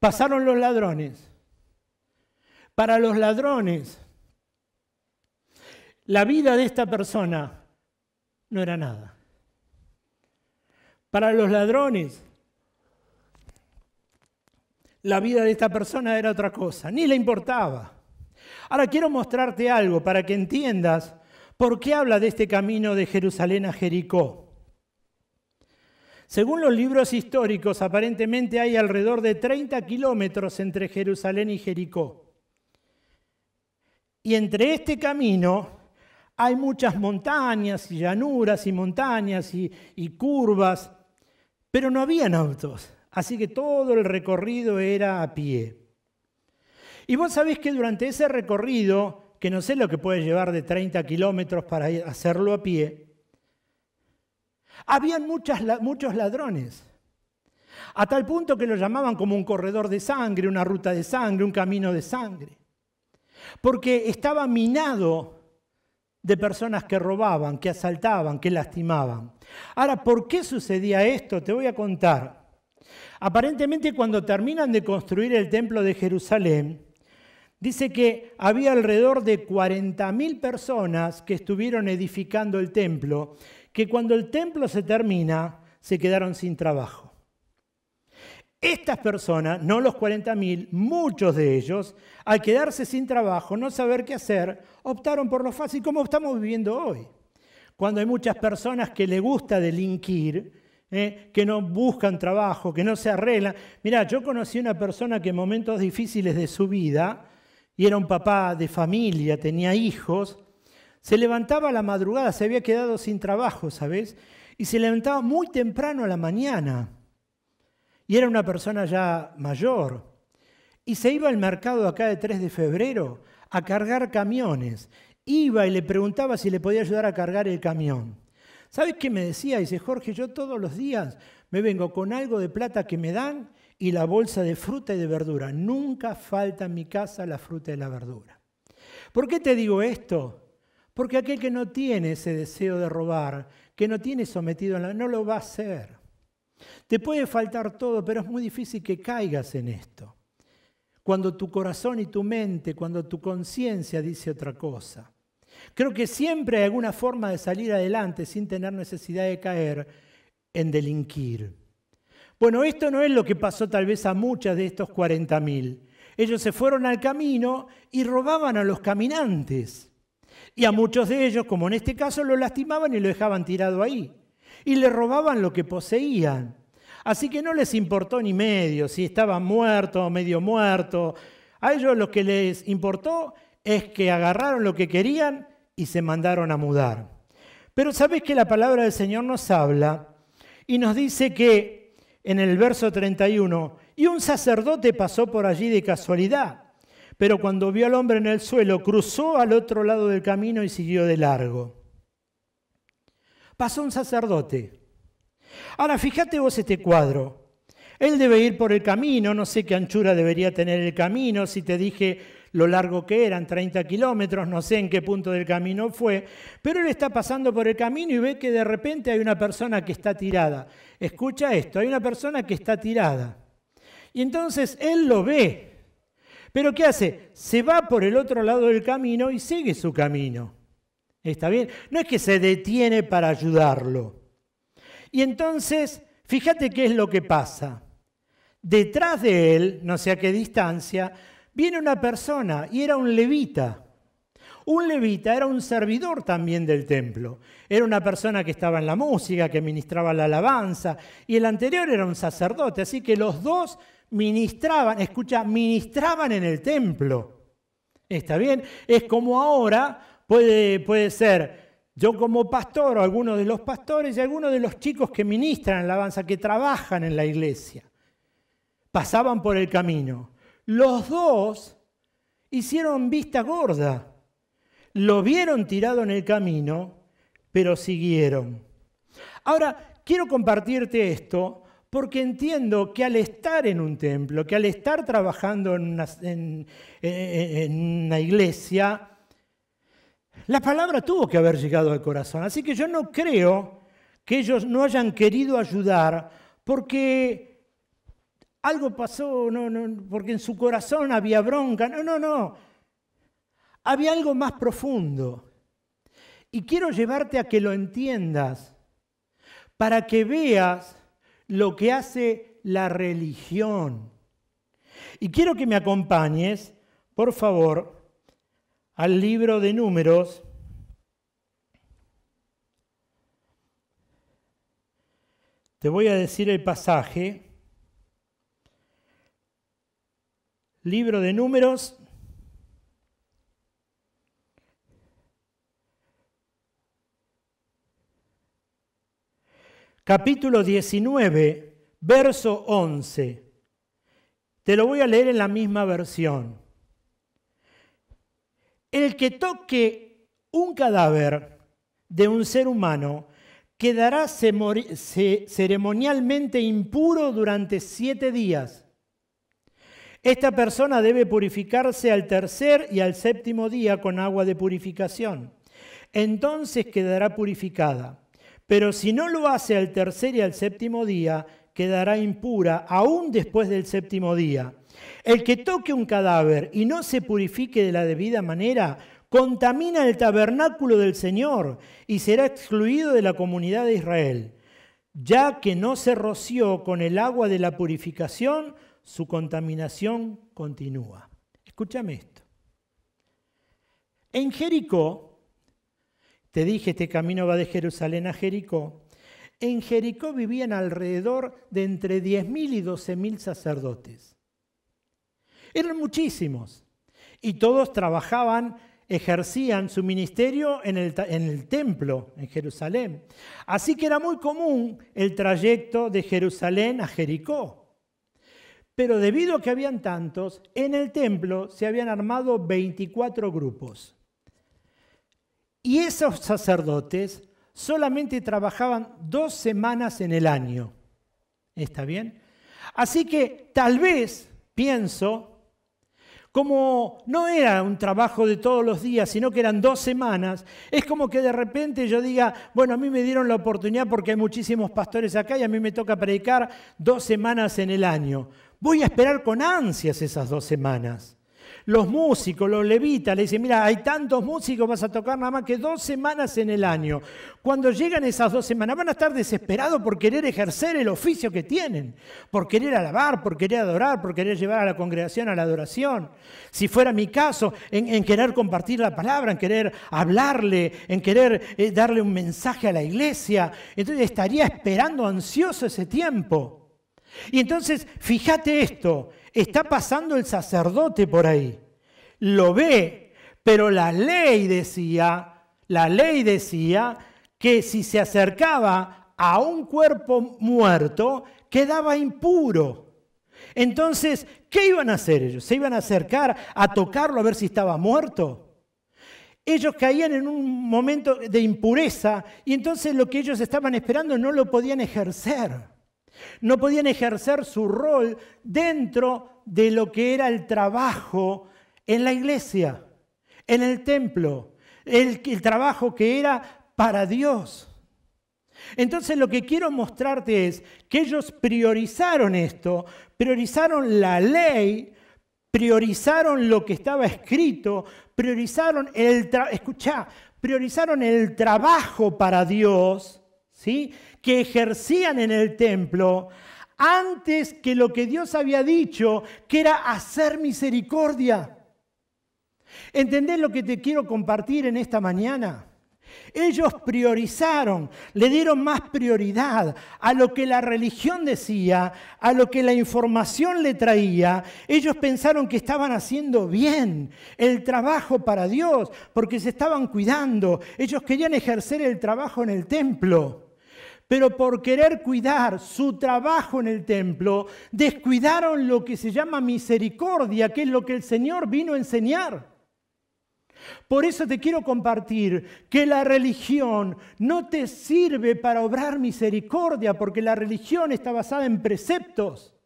pasaron los ladrones. Para los ladrones, la vida de esta persona no era nada. Para los ladrones, la vida de esta persona era otra cosa, ni le importaba. Ahora quiero mostrarte algo para que entiendas por qué habla de este camino de Jerusalén a Jericó. Según los libros históricos, aparentemente hay alrededor de 30 kilómetros entre Jerusalén y Jericó. Y entre este camino hay muchas montañas y llanuras y montañas y curvas, pero no habían autos, así que todo el recorrido era a pie. Y vos sabés que durante ese recorrido, que no sé lo que puede llevar de 30 kilómetros para hacerlo a pie, habían muchos ladrones, a tal punto que lo llamaban como un corredor de sangre, una ruta de sangre, un camino de sangre, porque estaba minado de personas que robaban, que asaltaban, que lastimaban. Ahora, ¿por qué sucedía esto? Te voy a contar. Aparentemente, cuando terminan de construir el templo de Jerusalén, dice que había alrededor de 40.000 personas que estuvieron edificando el templo, que cuando el templo se termina, se quedaron sin trabajo. Estas personas, no los 40.000, muchos de ellos, al quedarse sin trabajo, no saber qué hacer, optaron por lo fácil, como estamos viviendo hoy. Cuando hay muchas personas que les gusta delinquir, que no buscan trabajo, que no se arreglan. Mirá, yo conocí una persona que en momentos difíciles de su vida, y era un papá de familia, tenía hijos, se levantaba a la madrugada, se había quedado sin trabajo, ¿sabes? Y se levantaba muy temprano a la mañana. Y era una persona ya mayor. Y se iba al mercado acá de 3 de febrero a cargar camiones. Iba y le preguntaba si le podía ayudar a cargar el camión. ¿Sabes qué me decía? Dice, Jorge, yo todos los días me vengo con algo de plata que me dan y la bolsa de fruta y de verdura. Nunca falta en mi casa la fruta y la verdura. ¿Por qué te digo esto? Porque aquel que no tiene ese deseo de robar, que no tiene sometido, no lo va a hacer. Te puede faltar todo, pero es muy difícil que caigas en esto. Cuando tu corazón y tu mente, cuando tu conciencia dice otra cosa. Creo que siempre hay alguna forma de salir adelante sin tener necesidad de caer en delinquir. Bueno, esto no es lo que pasó tal vez a muchas de estos 40.000. Ellos se fueron al camino y robaban a los caminantes. Y a muchos de ellos, como en este caso, lo lastimaban y lo dejaban tirado ahí. Y le robaban lo que poseían. Así que no les importó ni medio, si estaba muerto o medio muerto. A ellos lo que les importó es que agarraron lo que querían y se mandaron a mudar. Pero ¿sabés que la palabra del Señor nos habla? Y nos dice que en el verso 31, y un sacerdote pasó por allí de casualidad, pero cuando vio al hombre en el suelo, cruzó al otro lado del camino y siguió de largo. Pasó un sacerdote. Ahora, fíjate vos este cuadro. Él debe ir por el camino, no sé qué anchura debería tener el camino, si te dije lo largo que eran, 30 kilómetros, no sé en qué punto del camino fue, pero él está pasando por el camino y ve que de repente hay una persona que está tirada. Escucha esto, hay una persona que está tirada. Y entonces él lo ve. ¿Pero qué hace? Se va por el otro lado del camino y sigue su camino. ¿Está bien? No es que se detiene para ayudarlo. Y entonces, fíjate qué es lo que pasa. Detrás de él, no sé a qué distancia, viene una persona y era un levita. Un levita era un servidor también del templo. Era una persona que estaba en la música, que ministraba la alabanza, y el anterior era un sacerdote. Así que los dos ministraban en el templo. ¿Está bien? Es como ahora puede ser yo como pastor o alguno de los pastores y algunos de los chicos que ministran alabanza, que trabajan en la iglesia. Pasaban por el camino. Los dos hicieron vista gorda. Lo vieron tirado en el camino, pero siguieron. Ahora, quiero compartirte esto porque entiendo que al estar en un templo, que al estar trabajando en una iglesia, la palabra tuvo que haber llegado al corazón. Así que yo no creo que ellos no hayan querido ayudar porque algo pasó, no, porque en su corazón había bronca. No. Había algo más profundo. Y quiero llevarte a que lo entiendas, para que veas lo que hace la religión. Y quiero que me acompañes, por favor, al libro de Números. Te voy a decir el pasaje. Libro de Números, capítulo 19, verso 11. Te lo voy a leer en la misma versión. El que toque un cadáver de un ser humano quedará ceremonialmente impuro durante 7 días. Esta persona debe purificarse al tercer y al séptimo día con agua de purificación. Entonces quedará purificada. Pero si no lo hace al tercer y al séptimo día, quedará impura aún después del séptimo día. El que toque un cadáver y no se purifique de la debida manera, contamina el tabernáculo del Señor y será excluido de la comunidad de Israel. Ya que no se roció con el agua de la purificación, su contaminación continúa. Escúchame esto. En Jericó, te dije, este camino va de Jerusalén a Jericó. En Jericó vivían alrededor de entre 10.000 y 12.000 sacerdotes. Eran muchísimos. Y todos trabajaban, ejercían su ministerio en el templo, en Jerusalén. Así que era muy común el trayecto de Jerusalén a Jericó. Pero debido a que habían tantos, en el templo se habían armado 24 grupos. Y esos sacerdotes solamente trabajaban 2 semanas en el año. ¿Está bien? Así que tal vez, pienso, como no era un trabajo de todos los días, sino que eran 2 semanas, es como que de repente yo diga, bueno, a mí me dieron la oportunidad porque hay muchísimos pastores acá y a mí me toca predicar 2 semanas en el año. Voy a esperar con ansias esas 2 semanas. Los músicos, los levitas, le dicen, mira, hay tantos músicos, vas a tocar nada más que 2 semanas en el año. Cuando llegan esas 2 semanas van a estar desesperados por querer ejercer el oficio que tienen, por querer alabar, por querer adorar, por querer llevar a la congregación a la adoración. Si fuera mi caso, en querer compartir la palabra, en querer hablarle, en querer darle un mensaje a la iglesia, entonces estaría esperando ansioso ese tiempo. Y entonces, fíjate esto, está pasando el sacerdote por ahí, lo ve, pero la ley decía que si se acercaba a un cuerpo muerto, quedaba impuro. Entonces, ¿qué iban a hacer ellos? ¿Se iban a acercar a tocarlo a ver si estaba muerto? Ellos caían en un momento de impureza y entonces lo que ellos estaban esperando no lo podían ejercer. No podían ejercer su rol dentro de lo que era el trabajo en la iglesia, en el templo, el trabajo que era para Dios. Entonces lo que quiero mostrarte es que ellos priorizaron esto, priorizaron la ley, priorizaron lo que estaba escrito, priorizaron el trabajo para Dios, ¿sí?, que ejercían en el templo antes que lo que Dios había dicho, que era hacer misericordia. ¿Entendés lo que te quiero compartir en esta mañana? Ellos priorizaron, le dieron más prioridad a lo que la religión decía, a lo que la información le traía. Ellos pensaron que estaban haciendo bien el trabajo para Dios, porque se estaban cuidando. Ellos querían ejercer el trabajo en el templo. Pero por querer cuidar su trabajo en el templo, descuidaron lo que se llama misericordia, que es lo que el Señor vino a enseñar. Por eso te quiero compartir que la religión no te sirve para obrar misericordia, porque la religión está basada en preceptos.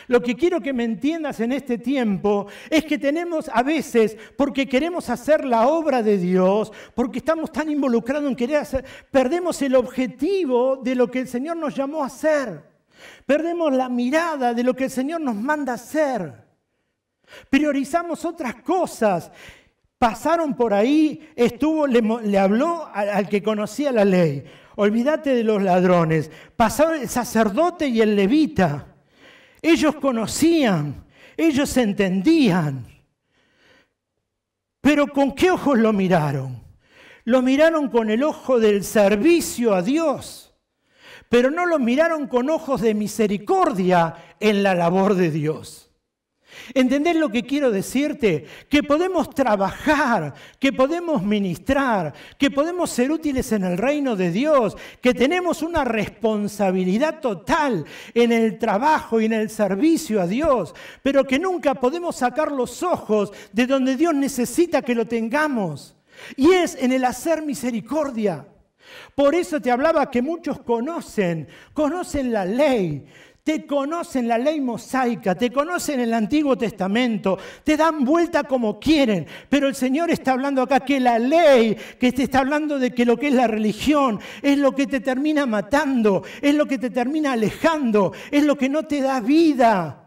Lo que quiero que me entiendas en este tiempo es que tenemos a veces, porque queremos hacer la obra de Dios, porque estamos tan involucrados en querer hacer, perdemos el objetivo de lo que el Señor nos llamó a hacer. Perdemos la mirada de lo que el Señor nos manda hacer. Priorizamos otras cosas. Pasaron por ahí, le habló al que conocía la ley. Olvídate de los ladrones. Pasaron el sacerdote y el levita. Ellos conocían, ellos entendían. Pero ¿con qué ojos lo miraron? Lo miraron con el ojo del servicio a Dios, pero no lo miraron con ojos de misericordia en la labor de Dios. ¿Entendés lo que quiero decirte? Que podemos trabajar, que podemos ministrar, que podemos ser útiles en el reino de Dios, que tenemos una responsabilidad total en el trabajo y en el servicio a Dios, pero que nunca podemos sacar los ojos de donde Dios necesita que lo tengamos. Y es en el hacer misericordia. Por eso te hablaba que muchos conocen la ley. Te conocen la ley mosaica, te conocen el Antiguo Testamento, te dan vuelta como quieren, pero el Señor está hablando acá que la ley, que te está hablando de que lo que es la religión, es lo que te termina matando, es lo que te termina alejando, es lo que no te da vida.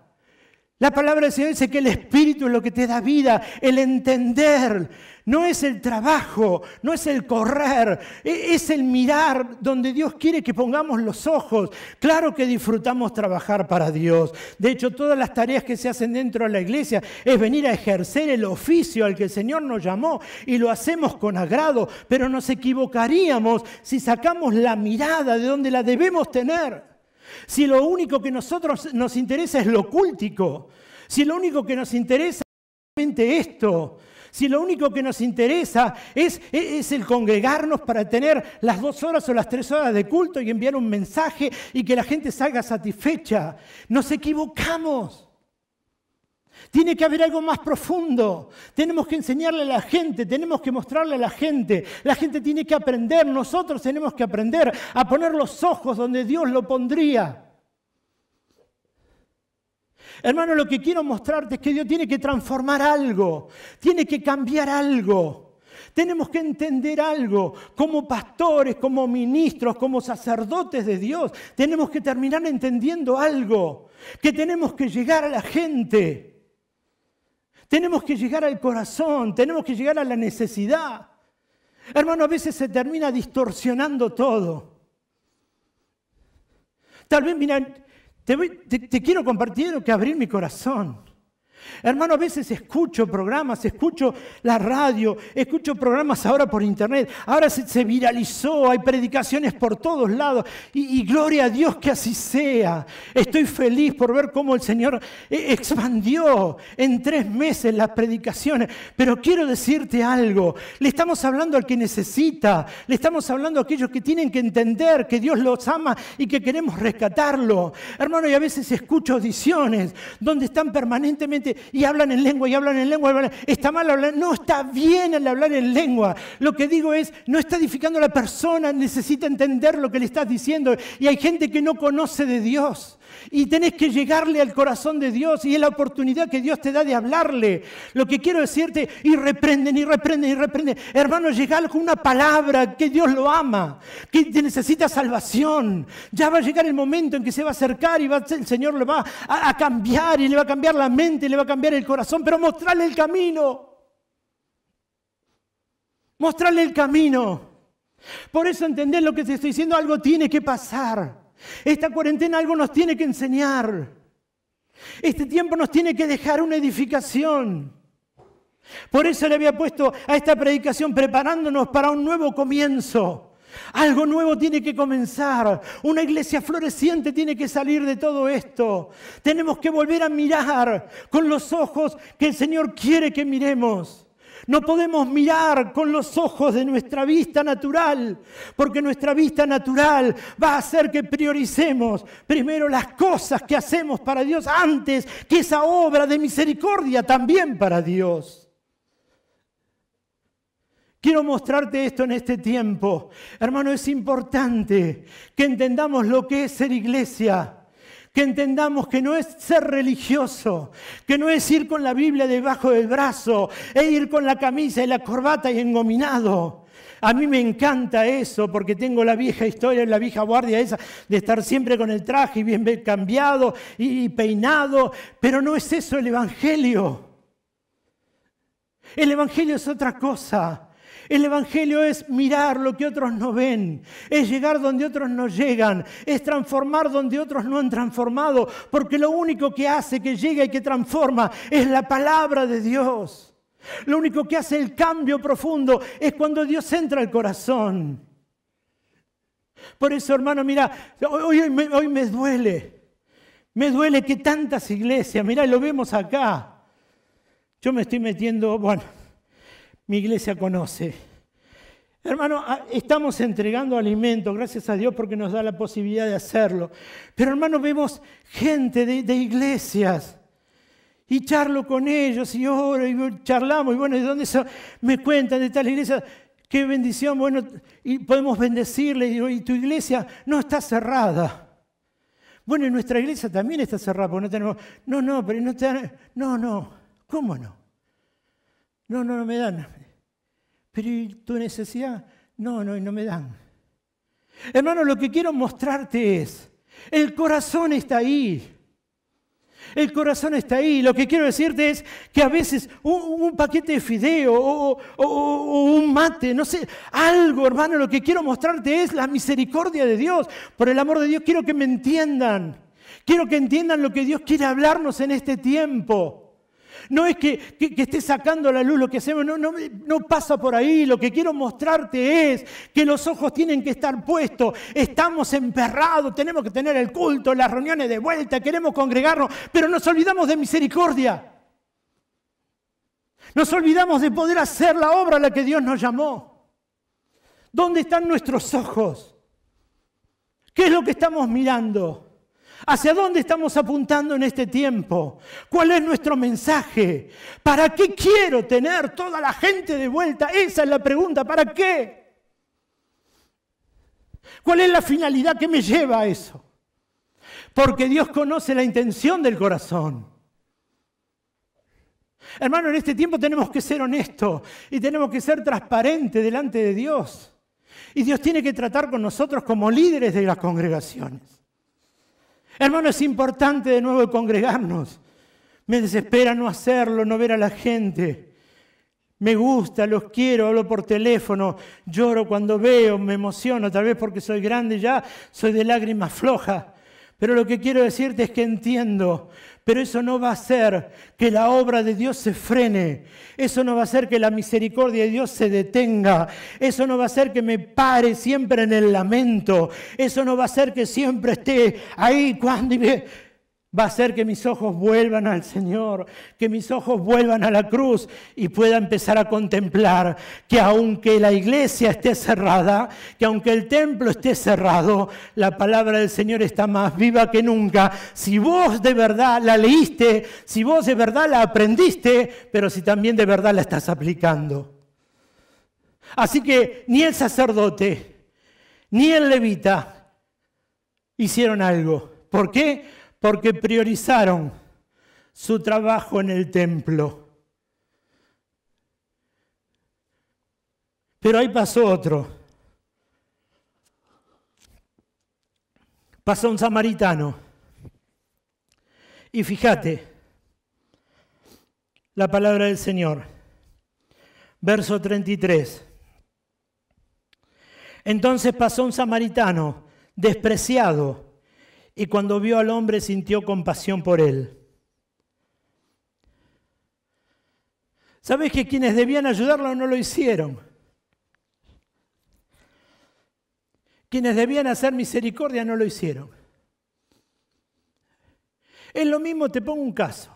La palabra del Señor dice que el Espíritu es lo que te da vida, el entender. No es el trabajo, no es el correr, es el mirar donde Dios quiere que pongamos los ojos. Claro que disfrutamos trabajar para Dios. De hecho, todas las tareas que se hacen dentro de la iglesia es venir a ejercer el oficio al que el Señor nos llamó y lo hacemos con agrado, pero nos equivocaríamos si sacamos la mirada de donde la debemos tener. Si lo único que nos interesa es lo cúltico, si lo único que nos interesa es solamente esto, si lo único que nos interesa es el congregarnos para tener las 2 horas o las 3 horas de culto y enviar un mensaje y que la gente salga satisfecha, nos equivocamos. Tiene que haber algo más profundo. Tenemos que enseñarle a la gente, tenemos que mostrarle a la gente. La gente tiene que aprender, nosotros tenemos que aprender a poner los ojos donde Dios lo pondría. Hermano, lo que quiero mostrarte es que Dios tiene que transformar algo, tiene que cambiar algo. Tenemos que entender algo, como pastores, como ministros, como sacerdotes de Dios, tenemos que terminar entendiendo algo, que tenemos que llegar a la gente. Tenemos que llegar al corazón, tenemos que llegar a la necesidad. Hermano, a veces se termina distorsionando todo. Tal vez, mira, te quiero compartir, tengo que abrir mi corazón. Hermano, a veces escucho programas, escucho la radio, escucho programas ahora por internet, ahora se viralizó, hay predicaciones por todos lados y gloria a Dios que así sea. Estoy feliz por ver cómo el Señor expandió en 3 meses las predicaciones, pero quiero decirte algo, le estamos hablando al que necesita, le estamos hablando a aquellos que tienen que entender que Dios los ama y que queremos rescatarlo. Hermano, y a veces escucho audiciones donde están permanentemente y hablan en lengua, y hablan en lengua, está mal hablar, no, está bien el hablar en lengua. Lo que digo es, no está edificando a la persona, necesita entender lo que le estás diciendo. Y hay gente que no conoce de Dios. Y tenés que llegarle al corazón de Dios y es la oportunidad que Dios te da de hablarle. Lo que quiero decirte, y reprenden. Hermano, llegale con una palabra que Dios lo ama, que te necesita salvación. Ya va a llegar el momento en que se va a acercar y el Señor le va a cambiar y le va a cambiar la mente, le va a cambiar el corazón, pero mostrarle el camino. Mostrarle el camino. Por eso entender lo que te estoy diciendo, algo tiene que pasar. Esta cuarentena algo nos tiene que enseñar. Este tiempo nos tiene que dejar una edificación. Por eso le había puesto a esta predicación preparándonos para un nuevo comienzo. Algo nuevo tiene que comenzar. Una iglesia floreciente tiene que salir de todo esto. Tenemos que volver a mirar con los ojos que el Señor quiere que miremos. No podemos mirar con los ojos de nuestra vista natural, porque nuestra vista natural va a hacer que prioricemos primero las cosas que hacemos para Dios antes que esa obra de misericordia también para Dios. Quiero mostrarte esto en este tiempo. Hermano, es importante que entendamos lo que es ser iglesia. Que entendamos que no es ser religioso, que no es ir con la Biblia debajo del brazo e ir con la camisa y la corbata y engominado. A mí me encanta eso porque tengo la vieja historia, la vieja guardia esa de estar siempre con el traje bien cambiado y peinado, pero no es eso el Evangelio. El Evangelio es otra cosa. El Evangelio es mirar lo que otros no ven, es llegar donde otros no llegan, es transformar donde otros no han transformado, porque lo único que hace que llegue y que transforma es la palabra de Dios. Lo único que hace el cambio profundo es cuando Dios entra al corazón. Por eso, hermano, mira, hoy me duele. Me duele que tantas iglesias, mirá, lo vemos acá. Yo me estoy metiendo, bueno, mi iglesia conoce. Hermano, estamos entregando alimento, gracias a Dios porque nos da la posibilidad de hacerlo. Pero hermano, vemos gente de iglesias y charlo con ellos y oro y charlamos. Y bueno, ¿de dónde son? Me cuentan de tal iglesia. Qué bendición, bueno, y podemos bendecirle. Y digo, ¿y tu iglesia no está cerrada? Bueno, y nuestra iglesia también está cerrada porque no tenemos... No, pero no te dan... No, ¿cómo no? No me dan. Pero ¿y tu necesidad? No me dan. Hermano, lo que quiero mostrarte es, el corazón está ahí. El corazón está ahí. Lo que quiero decirte es que a veces un paquete de fideo o un mate, no sé, algo, hermano, lo que quiero mostrarte es la misericordia de Dios. Por el amor de Dios, quiero que me entiendan. Quiero que entiendan lo que Dios quiere hablarnos en este tiempo. No es que esté sacando a la luz lo que hacemos, no pasa por ahí. Lo que quiero mostrarte es que los ojos tienen que estar puestos. Estamos emperrados, tenemos que tener el culto, las reuniones de vuelta, queremos congregarnos, pero nos olvidamos de misericordia. Nos olvidamos de poder hacer la obra a la que Dios nos llamó. ¿Dónde están nuestros ojos? ¿Qué es lo que estamos mirando? ¿Hacia dónde estamos apuntando en este tiempo? ¿Cuál es nuestro mensaje? ¿Para qué quiero tener toda la gente de vuelta? Esa es la pregunta. ¿Para qué? ¿Cuál es la finalidad que me lleva a eso? Porque Dios conoce la intención del corazón. Hermano, en este tiempo tenemos que ser honestos y tenemos que ser transparentes delante de Dios. Y Dios tiene que tratar con nosotros como líderes de las congregaciones. Hermano, es importante de nuevo congregarnos. Me desespera no hacerlo, no ver a la gente. Me gusta, los quiero, hablo por teléfono, lloro cuando veo, me emociono, tal vez porque soy grande ya, soy de lágrimas flojas. Pero lo que quiero decirte es que entiendo, pero eso no va a hacer que la obra de Dios se frene. Eso no va a hacer que la misericordia de Dios se detenga. Eso no va a hacer que me pare siempre en el lamento. Eso no va a hacer que siempre esté ahí cuando... Va a hacer que mis ojos vuelvan al Señor, que mis ojos vuelvan a la cruz y pueda empezar a contemplar que aunque la iglesia esté cerrada, que aunque el templo esté cerrado, la palabra del Señor está más viva que nunca. Si vos de verdad la leíste, si vos de verdad la aprendiste, pero si también de verdad la estás aplicando. Así que ni el sacerdote, ni el levita hicieron algo. ¿Por qué? Porque priorizaron su trabajo en el templo. Pero ahí pasó otro. Pasó un samaritano. Y fíjate, la palabra del Señor. Verso 33. Entonces pasó un samaritano despreciado, y cuando vio al hombre sintió compasión por él. ¿Sabes que quienes debían ayudarlo no lo hicieron? Quienes debían hacer misericordia no lo hicieron. Es lo mismo, te pongo un caso,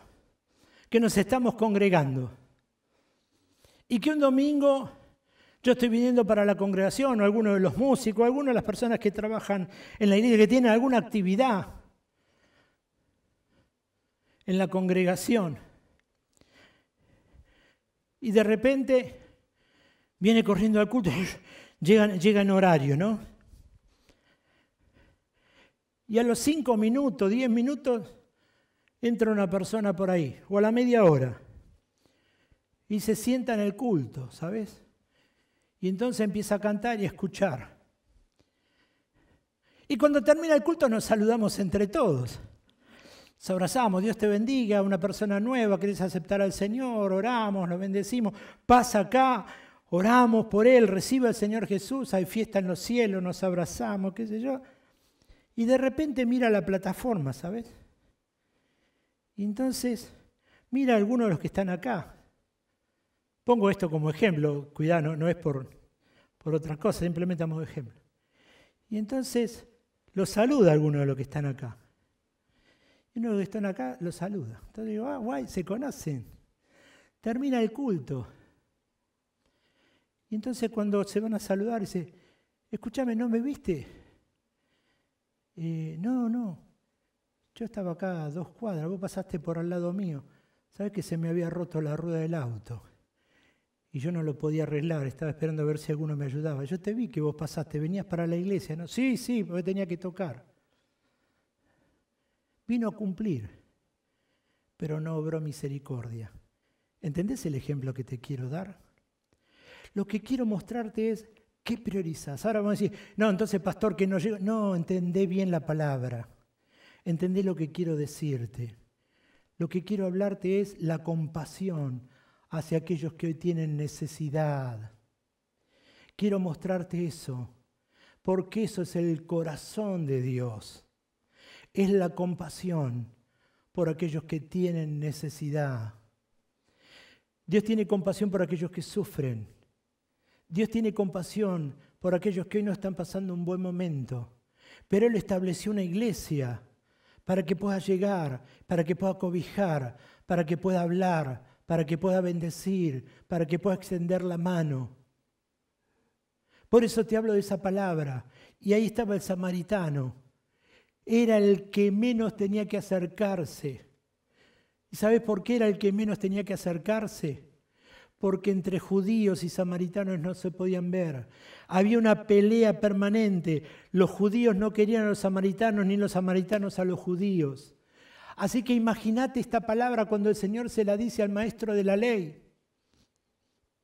que nos estamos congregando y que un domingo yo estoy viniendo para la congregación, o alguno de los músicos, o alguna de las personas que trabajan en la iglesia, que tienen alguna actividad en la congregación. Y de repente viene corriendo al culto, llega en horario, ¿no? Y a los 5 minutos, 10 minutos, entra una persona por ahí, o a la media hora, y se sienta en el culto, ¿sabes? Y entonces empieza a cantar y a escuchar. Y cuando termina el culto nos saludamos entre todos. Nos abrazamos, Dios te bendiga, una persona nueva, querés aceptar al Señor, oramos, lo bendecimos, pasa acá, oramos por él, recibe al Señor Jesús, hay fiesta en los cielos, nos abrazamos, qué sé yo. Y de repente mira la plataforma, ¿sabes? Y entonces mira a algunos de los que están acá. Pongo esto como ejemplo, cuidado, no es por otra cosa, simplemente como ejemplo. Y entonces los saluda a algunos de los que están acá. Y uno de los que están acá los saluda. Entonces digo, guay, se conocen. Termina el culto. Y entonces cuando se van a saludar, dice, escúchame, ¿no me viste? No. Yo estaba acá a 2 cuadras, vos pasaste por al lado mío. ¿Sabes que se me había roto la rueda del auto? Y yo no lo podía arreglar, estaba esperando a ver si alguno me ayudaba. Yo te vi que vos pasaste, venías para la iglesia, ¿no? Sí, porque tenía que tocar. Vino a cumplir, pero no obró misericordia. ¿Entendés el ejemplo que te quiero dar? Lo que quiero mostrarte es qué priorizas. Ahora vamos a decir, no, entonces pastor que no llego. No, entendé bien la palabra. Entendé lo que quiero decirte. Lo que quiero hablarte es la compasión hacia aquellos que hoy tienen necesidad. Quiero mostrarte eso, porque eso es el corazón de Dios. Es la compasión por aquellos que tienen necesidad. Dios tiene compasión por aquellos que sufren. Dios tiene compasión por aquellos que hoy no están pasando un buen momento. Pero Él estableció una iglesia para que pueda llegar, para que pueda cobijar, para que pueda hablar, para que pueda bendecir, para que pueda extender la mano. Por eso te hablo de esa palabra. Y ahí estaba el samaritano. Era el que menos tenía que acercarse. ¿Y sabes por qué era el que menos tenía que acercarse? Porque entre judíos y samaritanos no se podían ver. Había una pelea permanente. Los judíos no querían a los samaritanos, ni los samaritanos a los judíos. Así que imagínate esta palabra cuando el Señor se la dice al maestro de la ley.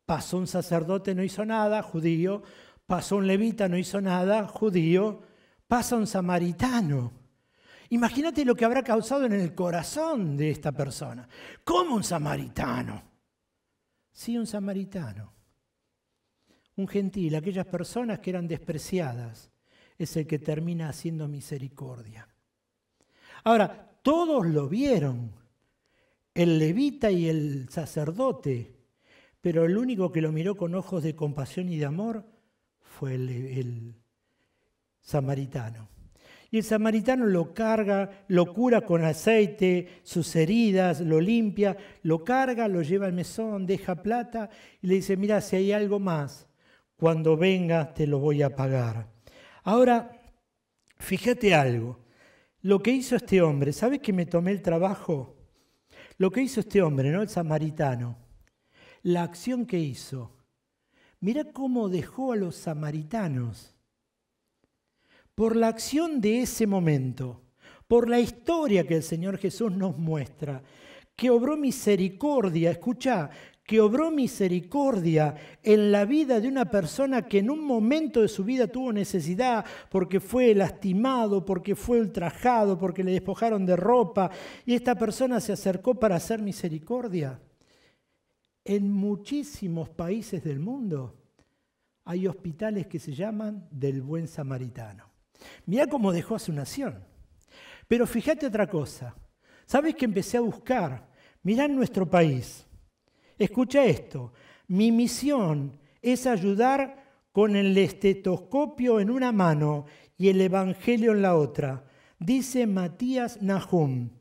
Pasó un sacerdote, no hizo nada, judío. Pasó un levita, no hizo nada, judío. Pasa un samaritano. Imagínate lo que habrá causado en el corazón de esta persona. ¿Cómo un samaritano? Sí, un samaritano. Un gentil, aquellas personas que eran despreciadas, es el que termina haciendo misericordia. Ahora, todos lo vieron, el levita y el sacerdote, pero el único que lo miró con ojos de compasión y de amor fue el samaritano. Y el samaritano lo carga, lo cura con aceite, sus heridas, lo limpia, lo carga, lo lleva al mesón, deja plata y le dice, mira, si hay algo más, cuando venga te lo voy a pagar. Ahora, fíjate algo, lo que hizo este hombre, ¿sabes que me tomé el trabajo? Lo que hizo este hombre, ¿no? El samaritano, la acción que hizo, mira cómo dejó a los samaritanos. Por la acción de ese momento, por la historia que el Señor Jesús nos muestra, que obró misericordia, escucha, que obró misericordia en la vida de una persona que en un momento de su vida tuvo necesidad porque fue lastimado, porque fue ultrajado, porque le despojaron de ropa, y esta persona se acercó para hacer misericordia. En muchísimos países del mundo hay hospitales que se llaman del Buen Samaritano. Mirá cómo dejó a su nación. Pero fíjate otra cosa. ¿Sabes que empecé a buscar? Mirá en nuestro país. Escucha esto. Mi misión es ayudar con el estetoscopio en una mano y el evangelio en la otra. Dice Matías Nahum.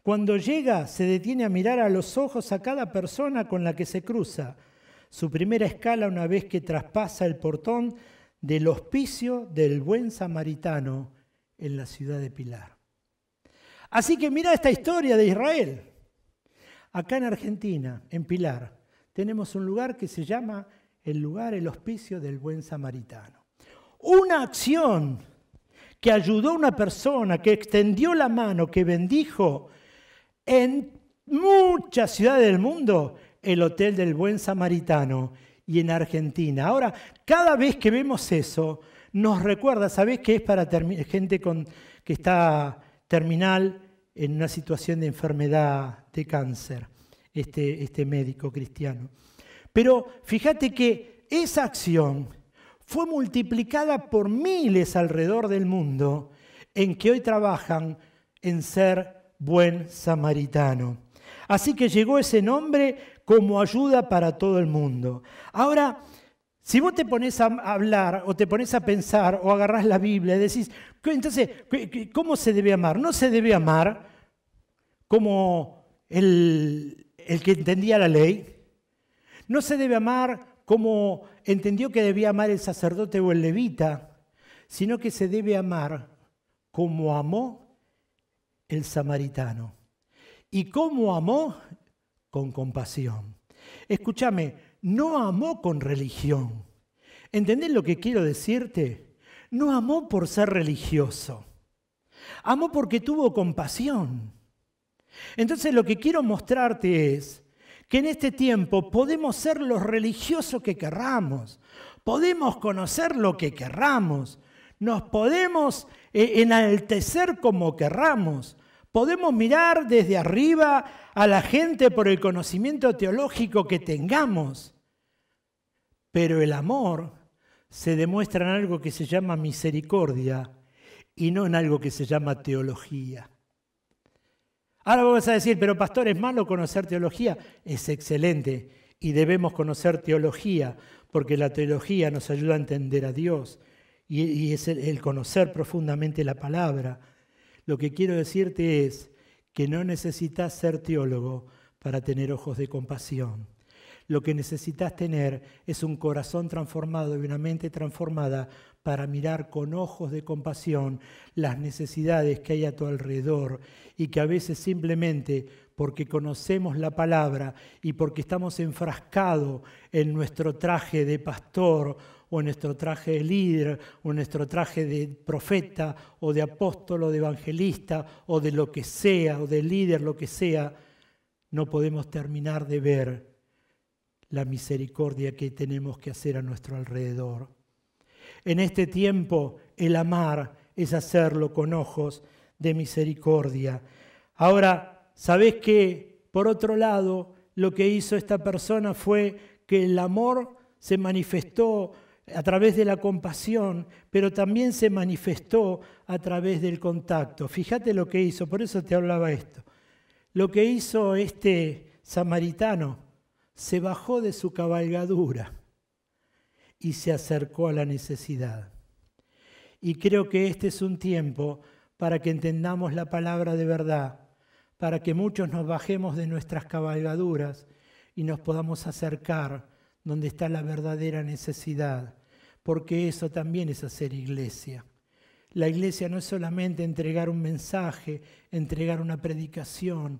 Cuando llega, se detiene a mirar a los ojos a cada persona con la que se cruza. Su primera escala, una vez que traspasa el portón del hospicio del Buen Samaritano en la ciudad de Pilar. Así que mira esta historia de Israel. Acá en Argentina, en Pilar, tenemos un lugar que se llama el hospicio del Buen Samaritano. Una acción que ayudó a una persona, que extendió la mano, que bendijo en muchas ciudades del mundo el Hotel del Buen Samaritano. y en Argentina. Ahora, cada vez que vemos eso, nos recuerda, ¿sabés qué es para gente que está terminal en una situación de enfermedad, de cáncer? Este médico cristiano. Pero fíjate que esa acción fue multiplicada por miles alrededor del mundo en que hoy trabajan en ser buen samaritano. Así que llegó ese nombre como ayuda para todo el mundo. Ahora, si vos te pones a hablar o te pones a pensar o agarrás la Biblia y decís, entonces, ¿cómo se debe amar? No se debe amar como el que entendía la ley. No se debe amar como entendió que debía amar el sacerdote o el levita, sino que se debe amar como amó el samaritano. ¿Y cómo amó? Con compasión. Escúchame, no amó con religión. ¿Entendés lo que quiero decirte? No amó por ser religioso. Amó porque tuvo compasión. Entonces lo que quiero mostrarte es que en este tiempo podemos ser los religiosos que querramos, podemos conocer lo que querramos, nos podemos enaltecer como querramos, podemos mirar desde arriba a la gente por el conocimiento teológico que tengamos, pero el amor se demuestra en algo que se llama misericordia y no en algo que se llama teología. Ahora vamos a decir, pero pastor, ¿es malo conocer teología? Es excelente y debemos conocer teología porque la teología nos ayuda a entender a Dios y es el conocer profundamente la palabra. Lo que quiero decirte es que no necesitas ser teólogo para tener ojos de compasión. Lo que necesitas tener es un corazón transformado y una mente transformada para mirar con ojos de compasión las necesidades que hay a tu alrededor y que a veces simplemente porque conocemos la palabra y porque estamos enfrascados en nuestro traje de pastor o en nuestro traje de líder o en nuestro traje de profeta o de apóstol o de evangelista o de lo que sea o de líder, lo que sea, no podemos terminar de ver la misericordia que tenemos que hacer a nuestro alrededor. En este tiempo, el amar es hacerlo con ojos de misericordia. Ahora, ¿sabés qué? Por otro lado, lo que hizo esta persona fue que el amor se manifestó a través de la compasión, pero también se manifestó a través del contacto. Fíjate lo que hizo, por eso te hablaba esto. Lo que hizo este samaritano, se bajó de su cabalgadura y se acercó a la necesidad. Y creo que este es un tiempo para que entendamos la palabra de verdad, para que muchos nos bajemos de nuestras cabalgaduras y nos podamos acercar donde está la verdadera necesidad, porque eso también es hacer iglesia. La iglesia no es solamente entregar un mensaje, entregar una predicación.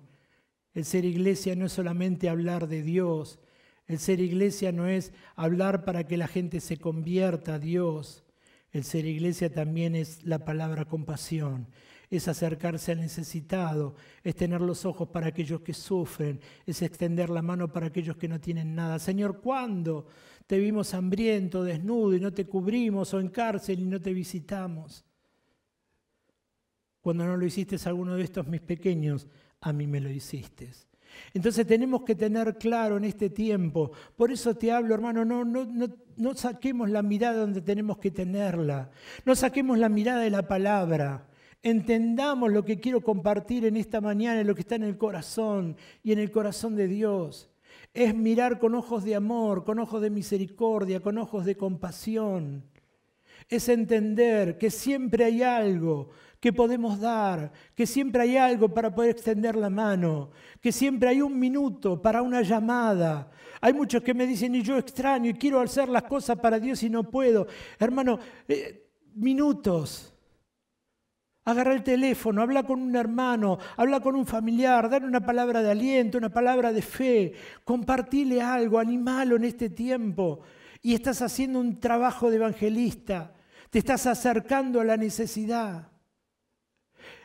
El ser iglesia no es solamente hablar de Dios. El ser iglesia no es hablar para que la gente se convierta a Dios. El ser iglesia también es la palabra compasión. Es acercarse al necesitado, es tener los ojos para aquellos que sufren, es extender la mano para aquellos que no tienen nada. Señor, ¿cuándo te vimos hambriento, desnudo y no te cubrimos, o en cárcel y no te visitamos? Cuando no lo hiciste a alguno de estos mis pequeños, a mí me lo hiciste. Entonces tenemos que tener claro en este tiempo, por eso te hablo, hermano, no saquemos la mirada donde tenemos que tenerla, no saquemos la mirada de la palabra, entendamos lo que quiero compartir en esta mañana, lo que está en el corazón y en el corazón de Dios. Es mirar con ojos de amor, con ojos de misericordia, con ojos de compasión. Es entender que siempre hay algo que podemos dar, que siempre hay algo para poder extender la mano, que siempre hay un minuto para una llamada. Hay muchos que me dicen, y yo extraño y quiero hacer las cosas para Dios y no puedo. Hermano, minutos. Agarra el teléfono, habla con un hermano, habla con un familiar, dale una palabra de aliento, una palabra de fe, compartile algo, animalo en este tiempo. Y estás haciendo un trabajo de evangelista, te estás acercando a la necesidad.